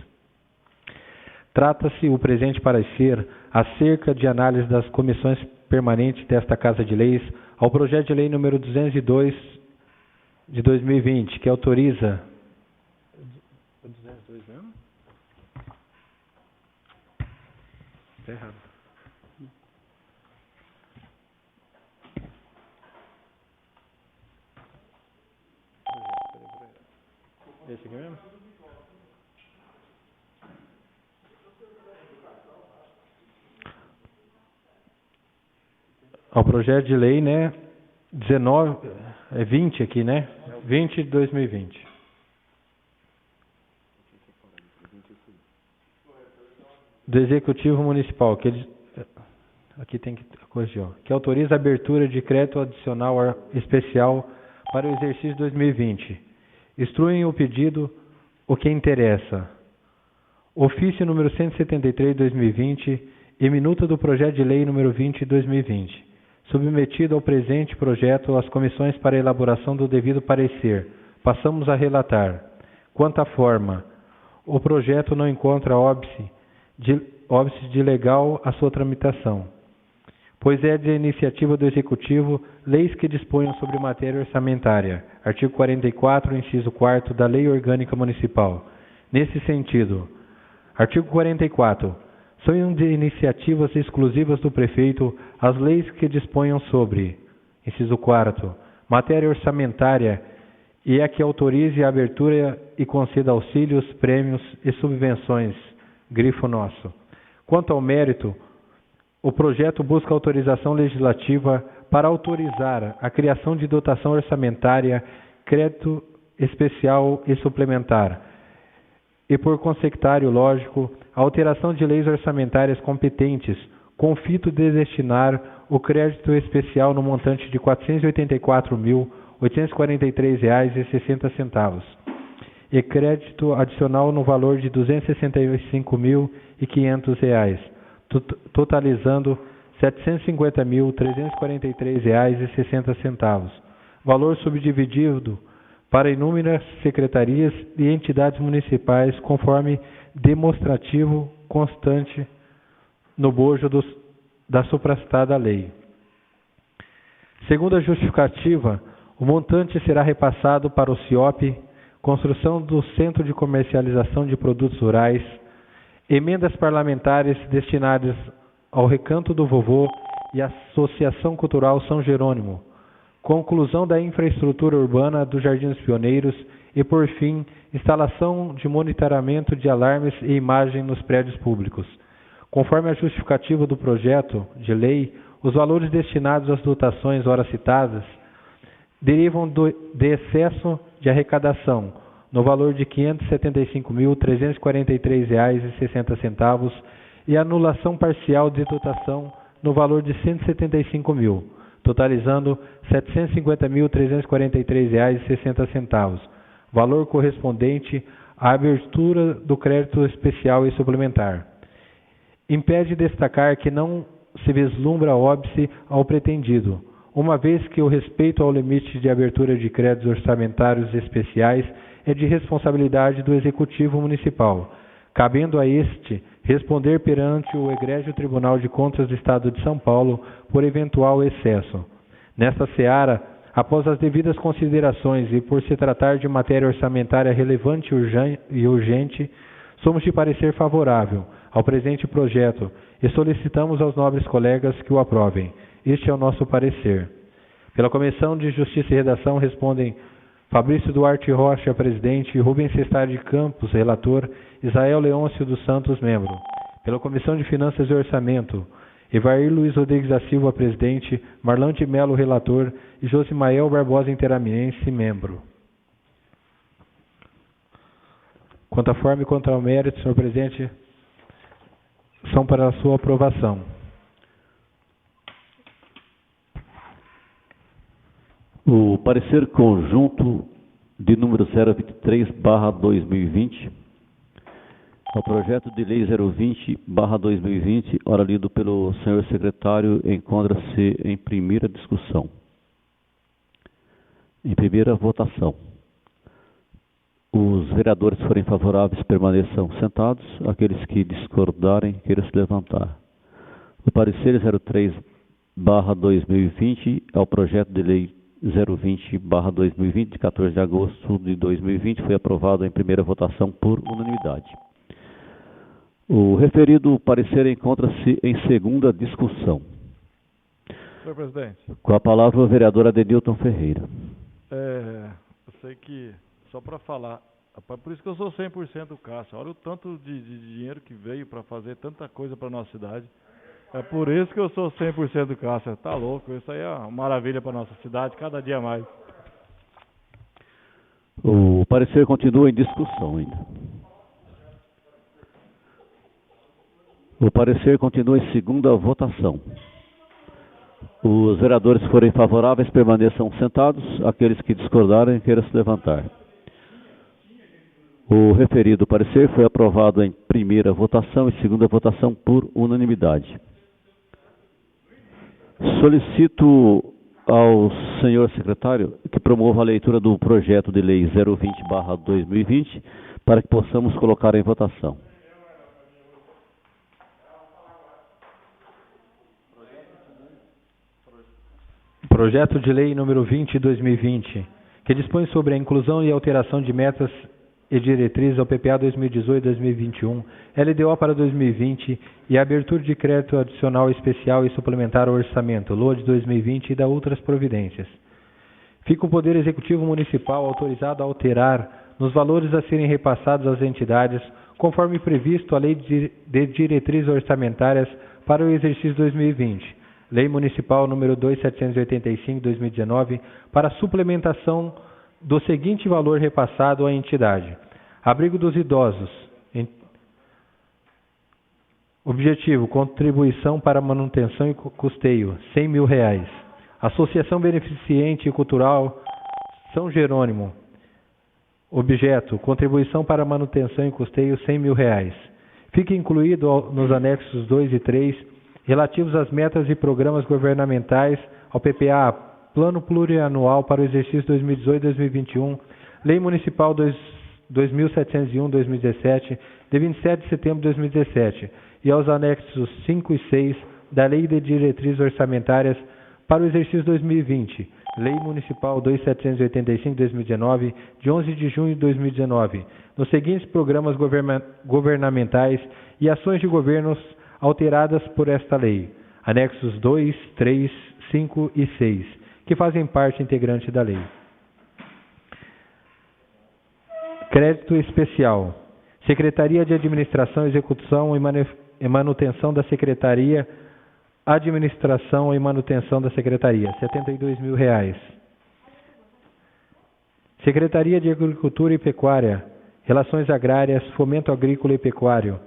Trata-se o presente parecer acerca de análise das comissões permanentes desta Casa de Leis ao projeto de lei número 202 de 2020, que autoriza... 202 mesmo? Está errado. Esse aqui mesmo? Ao projeto de lei, né, 20 aqui, né? 20 de 2020. Do Executivo Municipal, aqui tem que corrigir, que autoriza a abertura de crédito adicional especial para o exercício 2020. Instruem o pedido o que interessa. Ofício número 173 de 2020 e minuta do projeto de lei número 20 de 2020. Submetido ao presente projeto às comissões para elaboração do devido parecer, passamos a relatar. Quanto à forma, o projeto não encontra óbice de legal a sua tramitação, pois é de iniciativa do Executivo leis que disponham sobre matéria orçamentária, artigo 44, inciso 4 da Lei Orgânica Municipal. Nesse sentido, artigo 44, são de iniciativas exclusivas do prefeito as leis que disponham sobre, inciso 4, matéria orçamentária e a que autorize a abertura e conceda auxílios, prêmios e subvenções, grifo nosso. Quanto ao mérito, o projeto busca autorização legislativa para autorizar a criação de dotação orçamentária, crédito especial e suplementar, e por consectário lógico, a alteração de leis orçamentárias competentes, com o fito de destinar o crédito especial no montante de R$ 484.843,60 e crédito adicional no valor de R$ 265.500, totalizando R$ 750.343,60, valor subdividido para inúmeras secretarias e entidades municipais, conforme demonstrativo constante no bojo da suprastada lei. Segundo a justificativa, o montante será repassado para o CIOP, construção do Centro de Comercialização de Produtos Rurais, emendas parlamentares destinadas ao Recanto do Vovô e Associação Cultural São Jerônimo, conclusão da infraestrutura urbana dos Jardins Pioneiros e, por fim, instalação de monitoramento de alarmes e imagem nos prédios públicos. Conforme a justificativa do projeto de lei, os valores destinados às dotações ora citadas derivam de excesso de arrecadação, no valor de R$ 575.343,60 e anulação parcial de dotação no valor de R$ 175.000, totalizando R$ 750.343,60, valor correspondente à abertura do crédito especial e suplementar. Impede destacar que não se vislumbra óbice ao pretendido, uma vez que o respeito ao limite de abertura de créditos orçamentários especiais é de responsabilidade do Executivo Municipal, cabendo a este responder perante o Egrégio Tribunal de Contas do Estado de São Paulo por eventual excesso. Nesta seara, após as devidas considerações e por se tratar de matéria orçamentária relevante e urgente, somos de parecer favorável ao presente projeto e solicitamos aos nobres colegas que o aprovem. Este é o nosso parecer. Pela Comissão de Justiça e Redação respondem Fabrício Duarte Rocha, presidente, Rubens Cestari de Campos, relator, Israel Leôncio dos Santos, membro. Pela Comissão de Finanças e Orçamento, Evair Luiz Rodrigues da Silva, presidente, Marlon de Melo, relator, e Josimael Barbosa Interaminense, membro. quanto à forma e quanto ao mérito, senhor presidente, são para a sua aprovação. O parecer conjunto de número 023/2020 ao projeto de lei 020/2020, ora lido pelo senhor secretário, encontra-se em primeira discussão. Em primeira votação. Os vereadores que forem favoráveis permaneçam sentados, aqueles que discordarem queiram se levantar. O parecer 03/2020 ao projeto de lei 020/2020, de 14 de agosto de 2020, foi aprovado em primeira votação por unanimidade. O referido parecer encontra-se em segunda discussão. Senhor presidente. Com a palavra o vereador Adenilton Ferreira. Eu sei que, só para falar, rapaz, por isso que eu sou 100% Caixa. Olha o tanto de dinheiro que veio para fazer tanta coisa para nossa cidade. É por isso que eu sou 100% Caixa. Tá louco, isso aí é uma maravilha para nossa cidade, cada dia mais. O parecer continua em discussão ainda. O parecer continua em segunda votação. Os vereadores que forem favoráveis permaneçam sentados, aqueles que discordarem queiram se levantar. O referido parecer foi aprovado em primeira votação e segunda votação por unanimidade. Solicito ao senhor secretário que promova a leitura do projeto de lei 020/2020 para que possamos colocar em votação. Projeto de lei número 20/2020, que dispõe sobre a inclusão e alteração de metas e diretrizes ao PPA 2018-2021, LDO para 2020 e a abertura de crédito adicional especial e suplementar ao orçamento, LOA de 2020 e da outras providências. Fica o Poder Executivo Municipal autorizado a alterar nos valores a serem repassados às entidades, conforme previsto a Lei de Diretrizes Orçamentárias para o exercício 2020, Lei Municipal número 2785/2019, para suplementação do seguinte valor repassado à entidade: abrigo dos idosos. Objetivo: contribuição para manutenção e custeio, R$100 mil. Associação Beneficente e Cultural São Jerônimo. Objeto: contribuição para manutenção e custeio, R$100 mil. Fica incluído nos anexos 2 e 3, relativos às metas e programas governamentais, ao PPA, Plano Plurianual para o exercício 2018-2021, Lei Municipal 2701/2017, de 27 de setembro de 2017, e aos anexos 5 e 6 da Lei de Diretrizes Orçamentárias para o exercício 2020, Lei Municipal 2785/2019, de 11 de junho de 2019, nos seguintes programas governamentais e ações de governos alteradas por esta lei, anexos 2, 3, 5 e 6, que fazem parte integrante da lei. Crédito especial. Secretaria de Administração, Execução e Manutenção da Secretaria. Administração e Manutenção da Secretaria, R$72 mil. Secretaria de Agricultura e Pecuária, Relações Agrárias, Fomento Agrícola e Pecuário.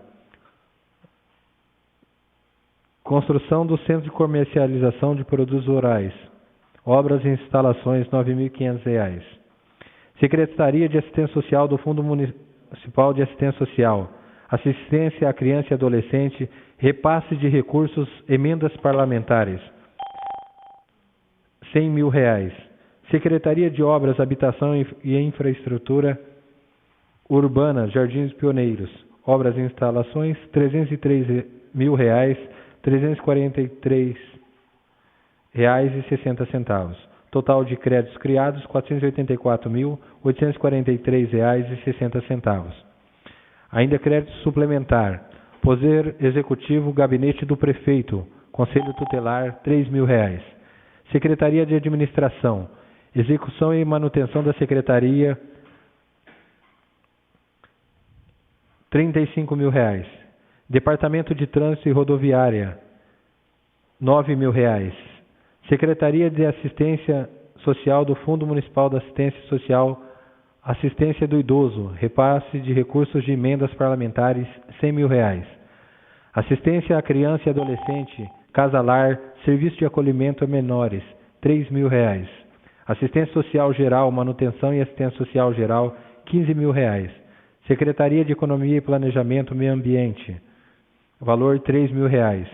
Construção do Centro de Comercialização de Produtos Rurais. Obras e instalações, R$9.500. Secretaria de Assistência Social do Fundo Municipal de Assistência Social. Assistência à Criança e Adolescente. Repasse de recursos, emendas parlamentares, R$100 mil. Secretaria de Obras, Habitação e Infraestrutura Urbana, Jardins Pioneiros. Obras e instalações, R$303 mil. R$343,60. Total de créditos criados, R$484.843,60. Ainda crédito suplementar. Poder Executivo, Gabinete do Prefeito, Conselho Tutelar, R$3 mil. Secretaria de Administração, Execução e Manutenção da Secretaria, R$35 mil. Departamento de Trânsito e Rodoviária, R$9 mil. Secretaria de Assistência Social do Fundo Municipal da Assistência Social Assistência do idoso, repasse de recursos de emendas parlamentares, R$100.000. Assistência à criança e adolescente, Casa-Lar, Serviço de Acolhimento a Menores, R$3.000. Assistência Social Geral, Manutenção e Assistência Social Geral, R$15.000. Secretaria de Economia e Planejamento Meio Ambiente, valor R$3.000.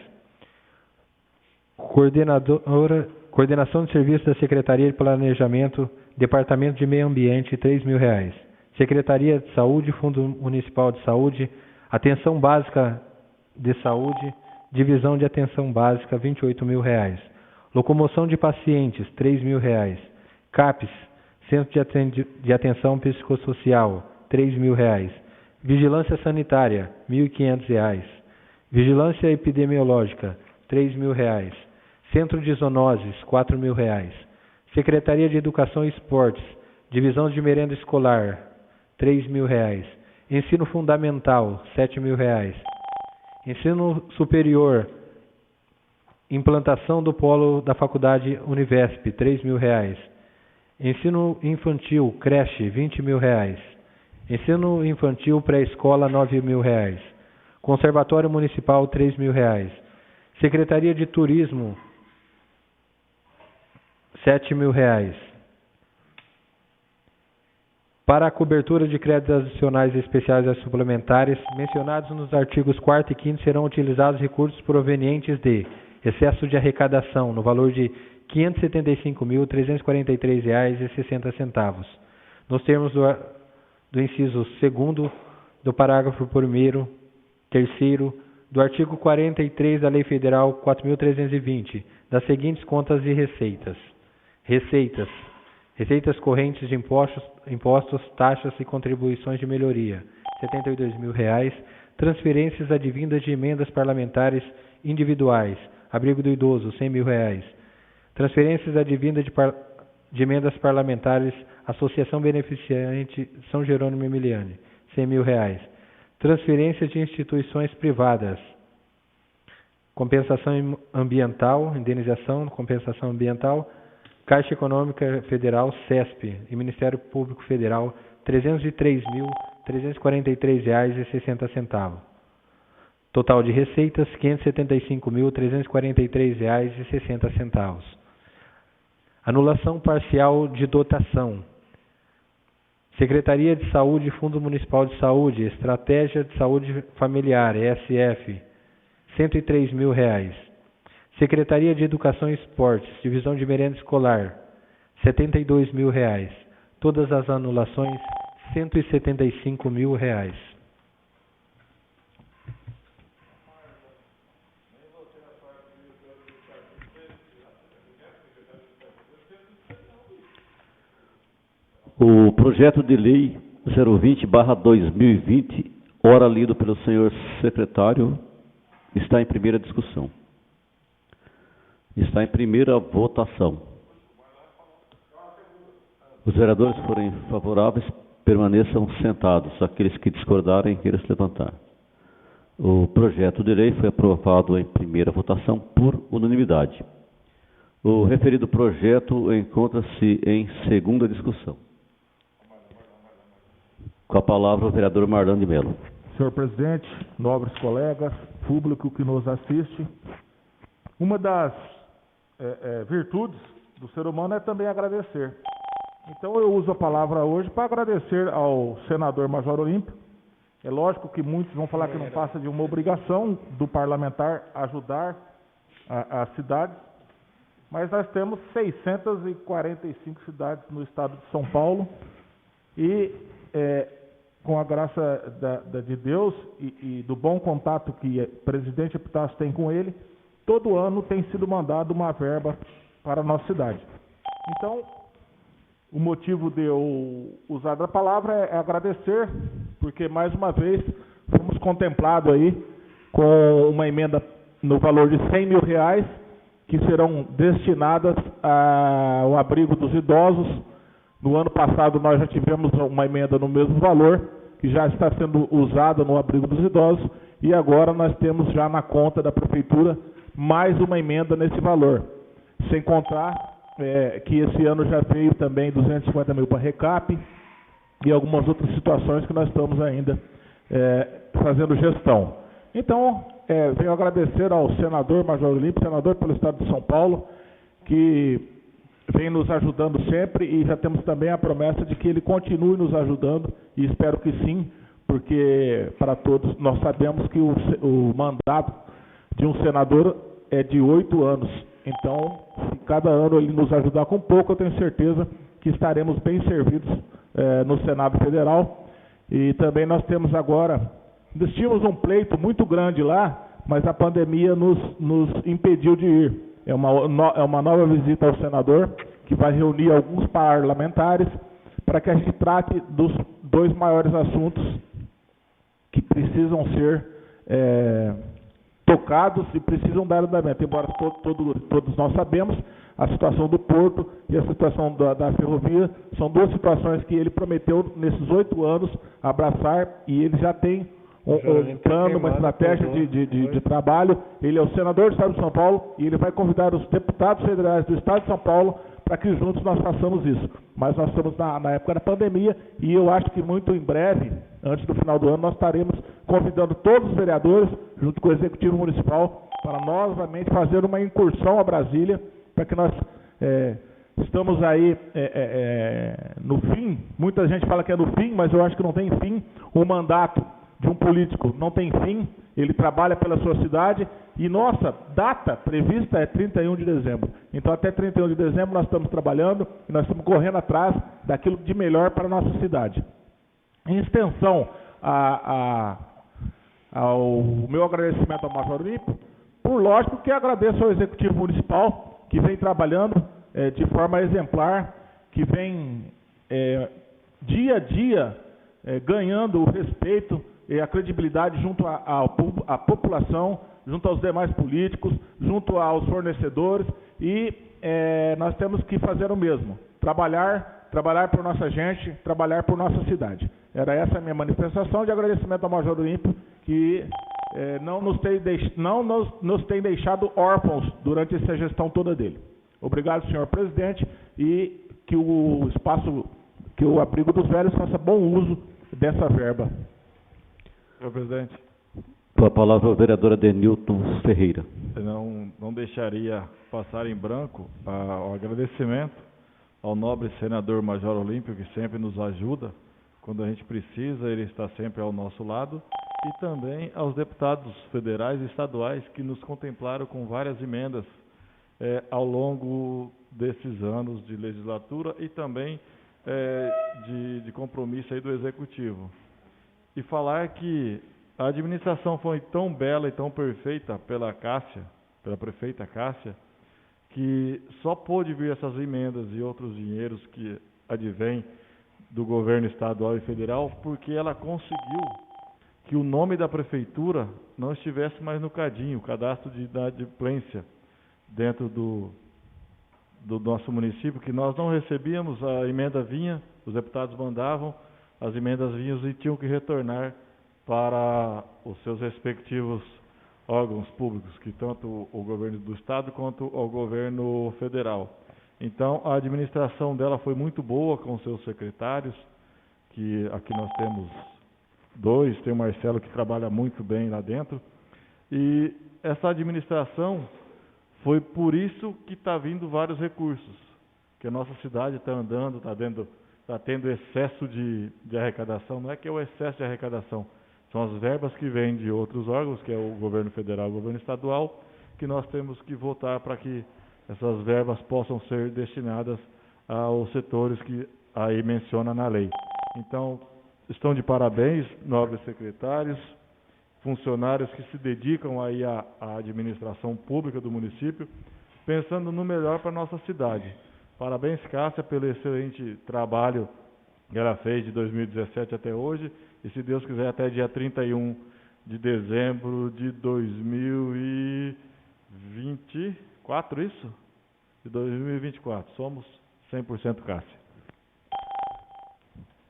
Coordenação de Serviços da Secretaria de Planejamento, Departamento de Meio Ambiente, R$3.000. Secretaria de Saúde, Fundo Municipal de Saúde, Atenção Básica de Saúde, Divisão de Atenção Básica, R$28.000. Locomoção de Pacientes, R$3.000. CAPES, Centro de Atenção Psicossocial, R$3.000. Vigilância Sanitária, R$1.500. Vigilância Epidemiológica, R$3.000. Centro de Zoonoses, R$4.000. Secretaria de Educação e Esportes, Divisão de Merenda Escolar, R$3.000. Ensino Fundamental, R$7.000. Ensino Superior, implantação do polo da Faculdade Univesp, R$3.000. Ensino Infantil, creche, R$20.000. Ensino Infantil Pré-Escola, R$9.000. Conservatório Municipal, R$3.000. Secretaria de Turismo, R$7.000. Para a cobertura de créditos adicionais especiais e suplementares, mencionados nos artigos 4º e 5º, serão utilizados recursos provenientes de excesso de arrecadação, no valor de R$ 575.343,60, nos termos do inciso 2º do parágrafo 1º, 3º, do artigo 43 da Lei Federal 4.320, das seguintes contas e receitas. Receitas correntes de impostos, taxas e contribuições de melhoria, R$ 72.000. Transferências advindas de emendas parlamentares individuais, abrigo do idoso, R$ 100.000. Transferências advindas de emendas parlamentares, Associação Beneficiante São Jerônimo Emiliani, R$ 100.000. Transferências de instituições privadas, compensação ambiental, indenização, compensação ambiental, Caixa Econômica Federal, CESP, e Ministério Público Federal, R$ 303.343,60. Total de receitas, R$ 575.343,60. Anulação parcial de dotação. Secretaria de Saúde, Fundo Municipal de Saúde, Estratégia de Saúde Familiar, ESF, R$ 103.000. Secretaria de Educação e Esportes, Divisão de Merenda Escolar, R$ 72.000. Todas as anulações, R$ 175.000. O projeto de lei 020/2020, ora lido pelo senhor secretário, está em primeira discussão. Está em primeira votação. Os vereadores que forem favoráveis permaneçam sentados. Aqueles que discordarem, queiram se levantar. O projeto de lei foi aprovado em primeira votação por unanimidade. O referido projeto encontra-se em segunda discussão. Com a palavra o vereador Marlon de Mello. Senhor presidente, nobres colegas, público que nos assiste, uma das virtudes do ser humano é também agradecer. Então eu uso a palavra hoje para agradecer ao senador Major Olímpio. É lógico que muitos vão falar que não passa de uma obrigação do parlamentar ajudar a cidade, mas nós temos 645 cidades no estado de São Paulo e com a graça de Deus e do bom contato que o presidente Epitácio tem com ele, todo ano tem sido mandado uma verba para a nossa cidade. Então, o motivo de eu usar a palavra é agradecer, porque mais uma vez fomos contemplados aí com uma emenda no valor de R$ 100.000 que serão destinadas ao abrigo dos idosos. No ano passado nós já tivemos uma emenda no mesmo valor, que já está sendo usada no abrigo dos idosos, e agora nós temos já na conta da prefeitura mais uma emenda nesse valor. Sem contar que esse ano já veio também 250 mil para recap, e algumas outras situações que nós estamos ainda fazendo gestão. Então, venho agradecer ao senador Major Olímpio, senador pelo Estado de São Paulo, que vem nos ajudando sempre, e já temos também a promessa de que ele continue nos ajudando, e espero que sim, porque para todos nós sabemos que o mandato de um senador é de 8 anos. Então, se cada ano ele nos ajudar com pouco, eu tenho certeza que estaremos bem servidos no Senado Federal. E também nós temos agora, nós tínhamos um pleito muito grande lá, mas a pandemia nos impediu de ir. É uma nova visita ao senador, que vai reunir alguns parlamentares para que a gente trate dos 2 maiores assuntos que precisam ser tocados e precisam dar andamento. Embora todos nós sabemos, a situação do porto e a situação da ferrovia são 2 situações que ele prometeu nesses 8 anos abraçar, e ele já tem um plano, uma estratégia de trabalho. Ele é o senador do Estado de São Paulo e ele vai convidar os deputados federais do Estado de São Paulo para que juntos nós façamos isso. Mas nós estamos na época da pandemia, e eu acho que muito em breve, antes do final do ano, nós estaremos convidando todos os vereadores, junto com o Executivo Municipal, para novamente fazer uma incursão a Brasília, para que nós estamos aí no fim. Muita gente fala que é no fim, mas eu acho que não tem fim. O mandato de um político não tem fim, ele trabalha pela sua cidade, e nossa data prevista é 31 de dezembro. Então, até 31 de dezembro nós estamos trabalhando e nós estamos correndo atrás daquilo de melhor para a nossa cidade. Em extensão ao meu agradecimento ao Major Olímpio, por lógico que agradeço ao Executivo Municipal, que vem trabalhando de forma exemplar, que vem dia a dia ganhando o respeito e a credibilidade junto à população, junto aos demais políticos, junto aos fornecedores, e nós temos que fazer o mesmo, trabalhar por nossa gente, trabalhar por nossa cidade. Era essa a minha manifestação de agradecimento ao Major Olímpio, que não nos tem deixado órfãos durante essa gestão toda dele. Obrigado, senhor presidente, e que o abrigo dos velhos faça bom uso dessa verba. Senhor presidente. Com a palavra o vereador Adenilton Ferreira. Não deixaria passar em branco o agradecimento ao nobre senador Major Olímpio, que sempre nos ajuda quando a gente precisa, ele está sempre ao nosso lado, e também aos deputados federais e estaduais que nos contemplaram com várias emendas ao longo desses anos de legislatura e também de compromisso aí do Executivo. E falar que a administração foi tão bela e tão perfeita pela prefeita Cássia, que só pôde vir essas emendas e outros dinheiros que advêm do governo estadual e federal, porque ela conseguiu que o nome da prefeitura não estivesse mais no CADinho, o cadastro de inadimplência, dentro do nosso município, que nós não recebíamos, a emenda vinha, os deputados mandavam, as emendas vinham e tinham que retornar para os seus respectivos órgãos públicos, que tanto o governo do estado quanto o governo federal. Então, a administração dela foi muito boa com seus secretários, que aqui nós temos 2, tem o Marcelo que trabalha muito bem lá dentro, e essa administração foi por isso que está vindo vários recursos, que a nossa cidade está andando, está tendo excesso de arrecadação. Não é que é o excesso de arrecadação, são as verbas que vêm de outros órgãos, que é o governo federal e o governo estadual, que nós temos que votar para que essas verbas possam ser destinadas aos setores que aí menciona na lei. Então, estão de parabéns, nobres secretários, funcionários que se dedicam aí à administração pública do município, pensando no melhor para a nossa cidade. Parabéns, Cássia, pelo excelente trabalho que ela fez de 2017 até hoje, e se Deus quiser até dia 31 de dezembro de 2024, isso? De 2024. Somos 100% Cássia.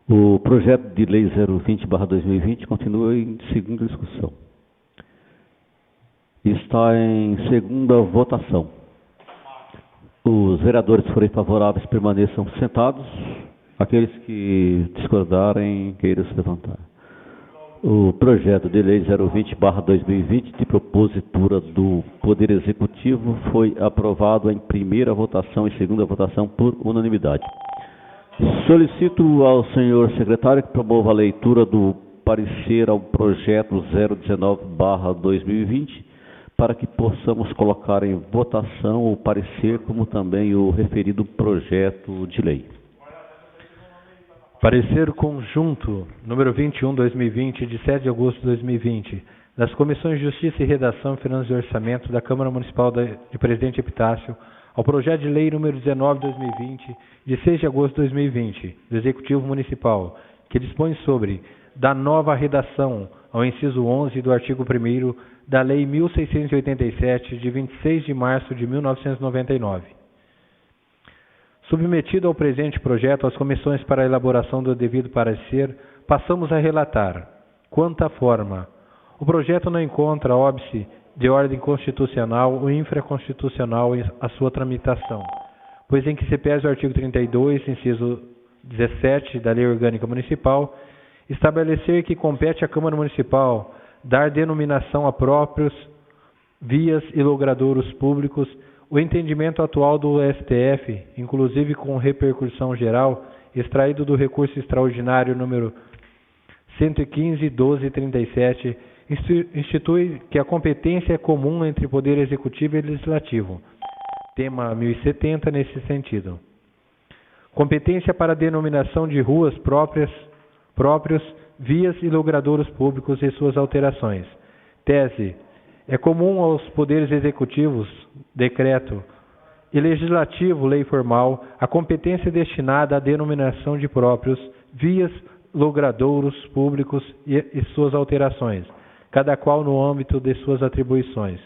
O projeto de lei 020/2020 continua em segunda discussão. Está em segunda votação. Os vereadores que forem favoráveis permaneçam sentados Aqueles que discordarem, queiram se levantar. O projeto de lei 020/2020, de propositura do Poder Executivo, foi aprovado em primeira votação e segunda votação por unanimidade. Solicito ao senhor secretário que promova a leitura do parecer ao projeto 019/2020, para que possamos colocar em votação o parecer, como também o referido projeto de lei. Parecer conjunto número 21/2020, de 7 de agosto de 2020, das Comissões de Justiça e Redação, Finanças e Orçamento da Câmara Municipal de Presidente Epitácio, ao projeto de lei número 19/2020, de 6 de agosto de 2020, do Executivo Municipal, que dispõe sobre da nova redação ao inciso 11 do artigo 1º da Lei 1687, de 26 de março de 1999. Submetido ao presente projeto às comissões para a elaboração do devido parecer, passamos a relatar. Quanto à forma, o projeto não encontra óbice de ordem constitucional ou infraconstitucional em a sua tramitação, pois em que se pese o artigo 32, inciso 17 da Lei Orgânica Municipal, estabelecer que compete à Câmara Municipal dar denominação a próprios, vias e logradouros públicos. O entendimento atual do STF, inclusive com repercussão geral, extraído do recurso extraordinário número 115/1237, institui que a competência é comum entre Poder Executivo e Legislativo. Tema 1070 nesse sentido. Competência para a denominação de ruas próprios, vias e logradouros públicos e suas alterações. Tese. É comum aos poderes executivos, decreto, e legislativo, lei formal, a competência destinada à denominação de próprios, vias, logradouros públicos e suas alterações, cada qual no âmbito de suas atribuições.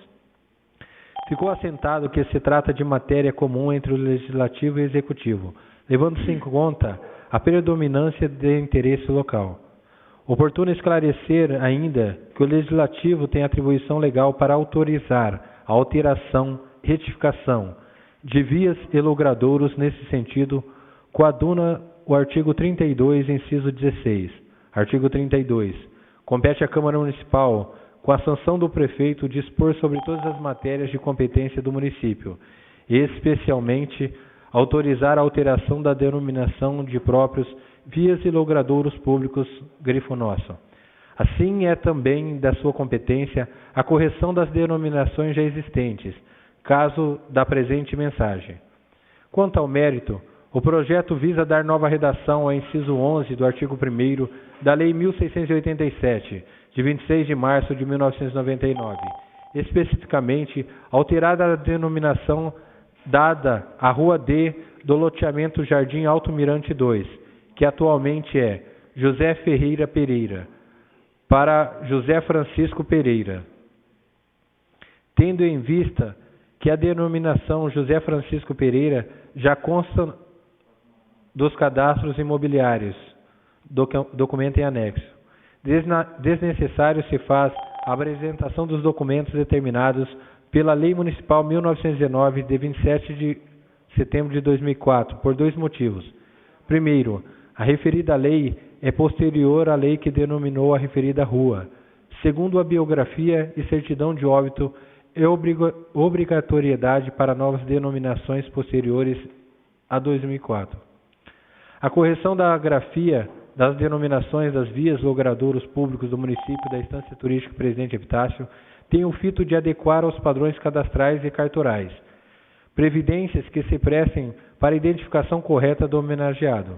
Ficou assentado que se trata de matéria comum entre o legislativo e o executivo, levando-se em conta a predominância de interesse local. Oportuno esclarecer ainda que o Legislativo tem atribuição legal para autorizar a alteração, retificação de vias e logradouros nesse sentido, coaduna o artigo 32, inciso 16. Artigo 32. Compete à Câmara Municipal, com a sanção do prefeito, dispor sobre todas as matérias de competência do município, especialmente autorizar a alteração da denominação de próprios, vias e logradouros públicos, grifo nosso. Assim é também da sua competência a correção das denominações já existentes, caso da presente mensagem. Quanto ao mérito, o projeto visa dar nova redação ao inciso 11 do artigo 1º da Lei 1687, de 26 de março de 1999, especificamente alterada a denominação dada à Rua D do loteamento Jardim Alto Mirante 2, que atualmente é José Ferreira Pereira, para José Francisco Pereira. Tendo em vista que a denominação José Francisco Pereira já consta dos cadastros imobiliários, documento em anexo, desnecessário se faz a apresentação dos documentos determinados pela Lei Municipal 1919, de 27 de setembro de 2004, por dois motivos. Primeiro, a referida lei é posterior à lei que denominou a referida rua. Segundo, a biografia e certidão de óbito é obrigatoriedade para novas denominações posteriores a 2004. A correção da grafia das denominações das vias logradouros públicos do município da Estância Turística Presidente Epitácio tem o fito de adequar aos padrões cadastrais e cartorais, previdências que se prestem para a identificação correta do homenageado,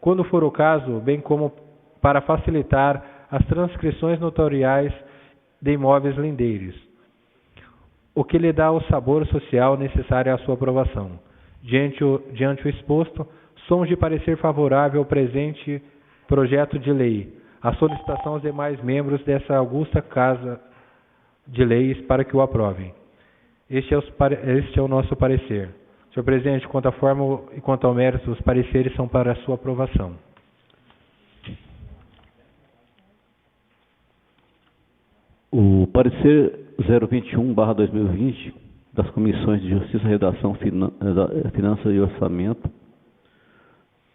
quando for o caso, bem como para facilitar as transcrições notariais de imóveis lindeiros, o que lhe dá o sabor social necessário à sua aprovação. Diante o exposto, somos de parecer favorável ao presente projeto de lei, a solicitação aos demais membros dessa augusta Casa de Leis para que o aprovem. Este é o nosso parecer. Senhor Presidente, quanto à forma e quanto ao mérito, os pareceres são para a sua aprovação. O parecer 021/2020 das Comissões de Justiça, Redação, Finanças e Orçamento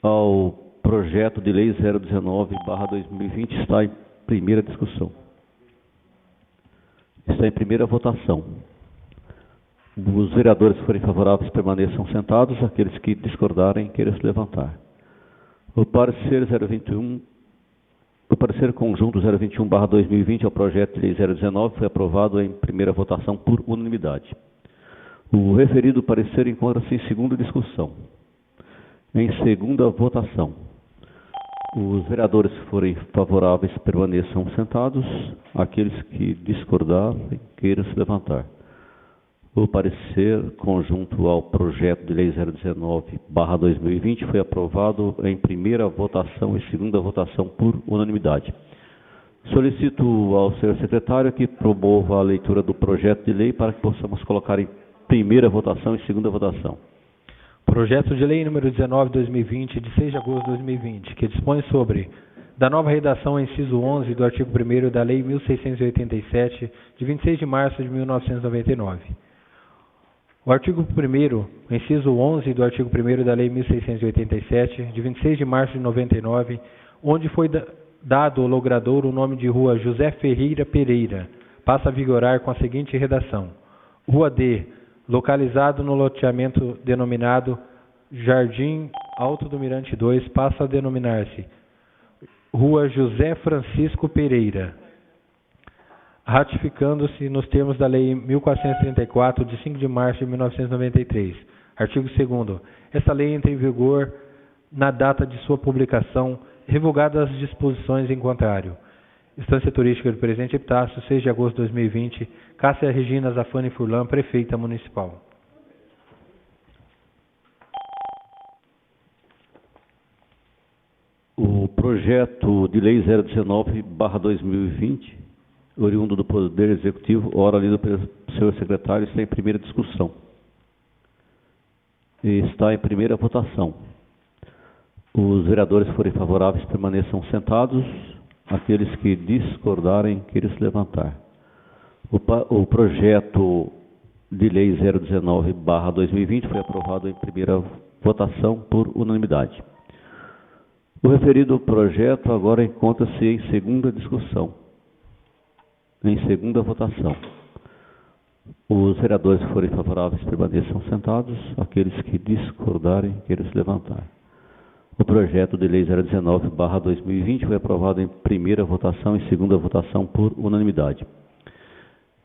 ao projeto de lei 019/2020 está em primeira discussão. Está em primeira votação. Os vereadores que forem favoráveis permaneçam sentados, aqueles que discordarem queiram se levantar. O parecer conjunto 021/2020 ao projeto de lei 019 foi aprovado em primeira votação por unanimidade. O referido parecer encontra-se em segunda discussão. Em segunda votação, os vereadores que forem favoráveis permaneçam sentados, aqueles que discordarem queiram se levantar. O parecer conjunto ao projeto de lei 019/2020 foi aprovado em primeira votação e segunda votação por unanimidade. Solicito ao senhor secretário que promova a leitura do projeto de lei para que possamos colocar em primeira votação e segunda votação. Projeto de lei número 19/2020, de 6 de agosto de 2020, que dispõe sobre da nova redação inciso 11 do artigo 1º da Lei 1687, de 26 de março de 1999. O artigo 1º, inciso 11 do artigo 1º da Lei 1687, de 26 de março de 99, onde foi dado ao logradouro o nome de Rua José Ferreira Pereira, passa a vigorar com a seguinte redação: Rua D, localizado no loteamento denominado Jardim Alto do Mirante 2, passa a denominar-se Rua José Francisco Pereira, ratificando-se nos termos da Lei 1434, de 5 de março de 1993. Artigo 2º. Esta lei entra em vigor na data de sua publicação, revogadas as disposições em contrário. Estância Turística do Presidente Epitácio, 6 de agosto de 2020, Cássia Regina Zafani Furlan, Prefeita Municipal. O projeto de lei 019/2020, oriundo do Poder Executivo, ora lido pelo senhor secretário, está em primeira discussão. E está em primeira votação. Os vereadores que forem favoráveis permaneçam sentados, aqueles que discordarem queiram se levantar. O projeto de lei 019/2020 foi aprovado em primeira votação por unanimidade. O referido projeto agora encontra-se em segunda discussão. Em segunda votação. Os vereadores que forem favoráveis permaneçam sentados, aqueles que discordarem queiram se levantar. O projeto de lei 019/2020 foi aprovado em primeira votação e segunda votação por unanimidade.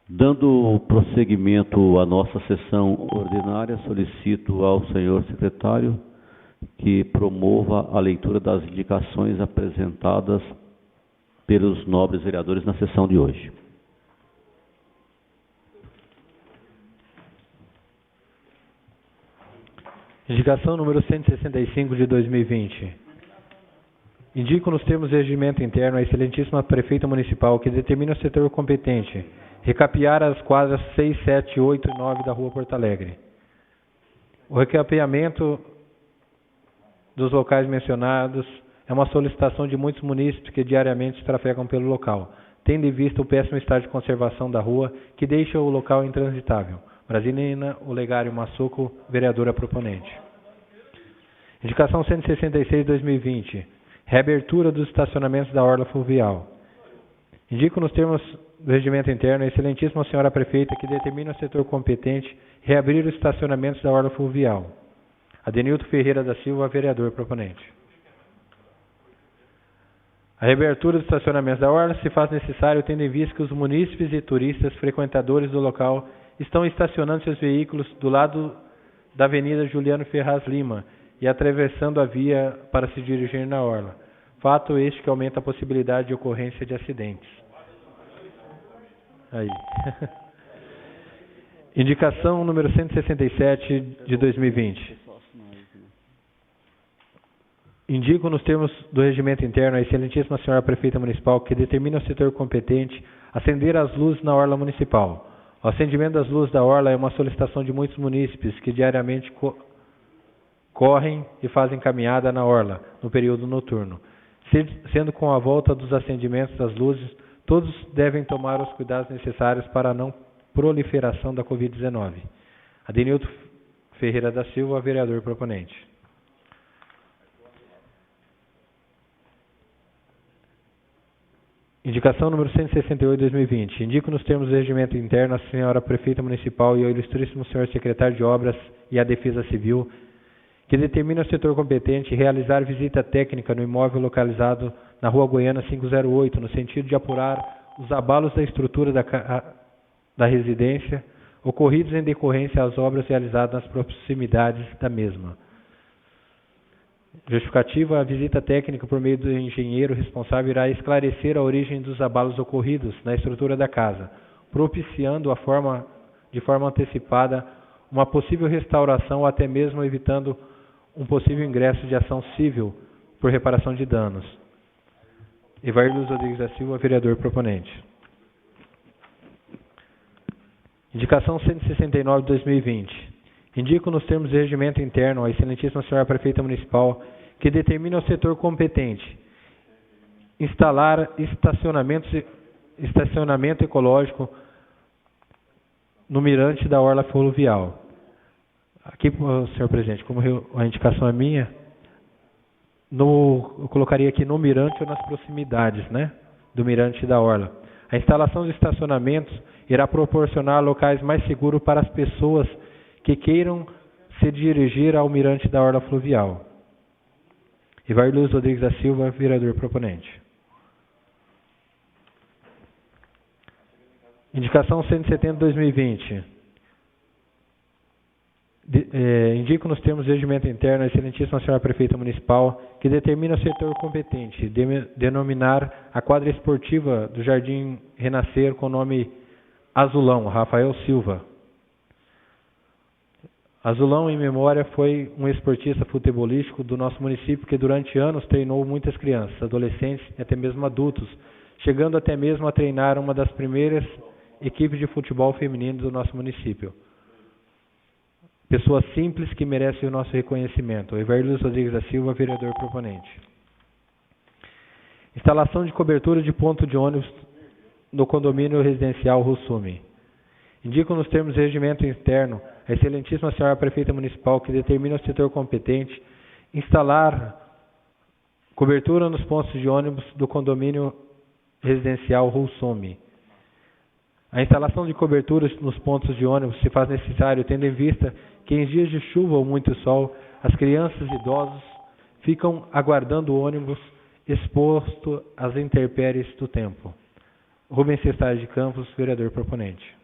Dando prosseguimento à nossa sessão ordinária, solicito ao senhor secretário que promova a leitura das indicações apresentadas pelos nobres vereadores na sessão de hoje. Indicação número 165 de 2020. Indico nos termos do regimento interno a excelentíssima prefeita municipal que determina o setor competente recapear as quadras 6, 7, 8 e 9 da Rua Porto Alegre. O recapeamento dos locais mencionados é uma solicitação de muitos munícipes que diariamente trafegam pelo local, tendo em vista o péssimo estado de conservação da rua que deixa o local intransitável. Brasilina Olegário Massuco, vereadora proponente. Indicação 166 de 2020. Reabertura dos estacionamentos da Orla Fluvial. Indico nos termos do regimento interno a excelentíssima senhora prefeita que determina o setor competente reabrir os estacionamentos da Orla Fluvial. Adenilton Ferreira da Silva, vereador proponente. A reabertura dos estacionamentos da Orla se faz necessário tendo em vista que os munícipes e turistas frequentadores do local estão estacionando seus veículos do lado da Avenida Juliano Ferraz Lima e atravessando a via para se dirigir na orla. Fato este que aumenta a possibilidade de ocorrência de acidentes. Aí. Indicação número 167 de 2020. Indico nos termos do regimento interno a excelentíssima senhora prefeita municipal que determina o setor competente acender as luzes na orla municipal. O acendimento das luzes da orla é uma solicitação de muitos munícipes que diariamente correm e fazem caminhada na orla no período noturno. Sendo com a volta dos acendimentos das luzes, todos devem tomar os cuidados necessários para a não proliferação da Covid-19. Adenilton Ferreira da Silva, vereador proponente. Indicação número 168/2020. Indico nos termos do regimento interno a senhora prefeita municipal e ao ilustríssimo senhor secretário de Obras e a Defesa Civil que determina ao setor competente realizar visita técnica no imóvel localizado na Rua Goiana 508, no sentido de apurar os abalos da estrutura da residência ocorridos em decorrência às obras realizadas nas proximidades da mesma. Justificativa: a visita técnica por meio do engenheiro responsável irá esclarecer a origem dos abalos ocorridos na estrutura da casa, propiciando de forma antecipada uma possível restauração ou até mesmo evitando um possível ingresso de ação civil por reparação de danos. Evair Luz Rodrigues da Silva, vereador proponente. Indicação 169/2020. Indico nos termos do regimento interno a excelentíssima senhora prefeita municipal que determina ao setor competente instalar estacionamento ecológico no mirante da orla fluvial. Aqui, senhor presidente, como a indicação é minha, eu colocaria aqui no mirante ou nas proximidades, né, do mirante da orla. A instalação de estacionamentos irá proporcionar locais mais seguros para as pessoas que queiram se dirigir ao mirante da orla fluvial. Evair Luz Rodrigues da Silva, vereador proponente. Indicação 170/2020. Indico nos termos do regimento interno a excelentíssima senhora prefeita municipal que determina o setor competente denominar a quadra esportiva do Jardim Renascer com o nome Azulão, Rafael Silva. Azulão, em memória, foi um esportista futebolístico do nosso município que durante anos treinou muitas crianças, adolescentes e até mesmo adultos, chegando até mesmo a treinar uma das primeiras equipes de futebol feminino do nosso município. Pessoa simples que merece o nosso reconhecimento. Evair Luz Rodrigues da Silva, vereador proponente. Instalação de cobertura de ponto de ônibus no condomínio residencial Russume. Indico nos termos do regimento interno a excelentíssima senhora prefeita municipal que determina o setor competente instalar cobertura nos pontos de ônibus do condomínio residencial Russume. A instalação de coberturas nos pontos de ônibus se faz necessário tendo em vista que em dias de chuva ou muito sol, as crianças e idosos ficam aguardando o ônibus exposto às intempéries do tempo. Rubens Cestário de Campos, vereador proponente.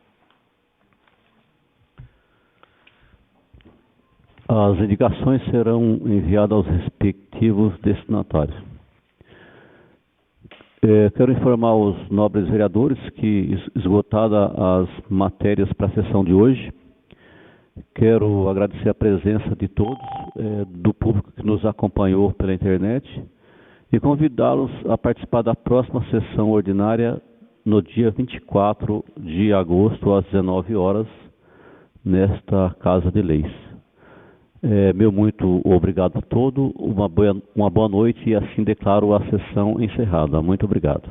As indicações serão enviadas aos respectivos destinatários. Quero informar os nobres vereadores que, esgotadas as matérias para a sessão de hoje, quero agradecer a presença de todos, do público que nos acompanhou pela internet, e convidá-los a participar da próxima sessão ordinária no dia 24 de agosto, às 19 horas, nesta Casa de Leis. Meu muito obrigado a todos, uma boa noite e assim declaro a sessão encerrada. Muito obrigado.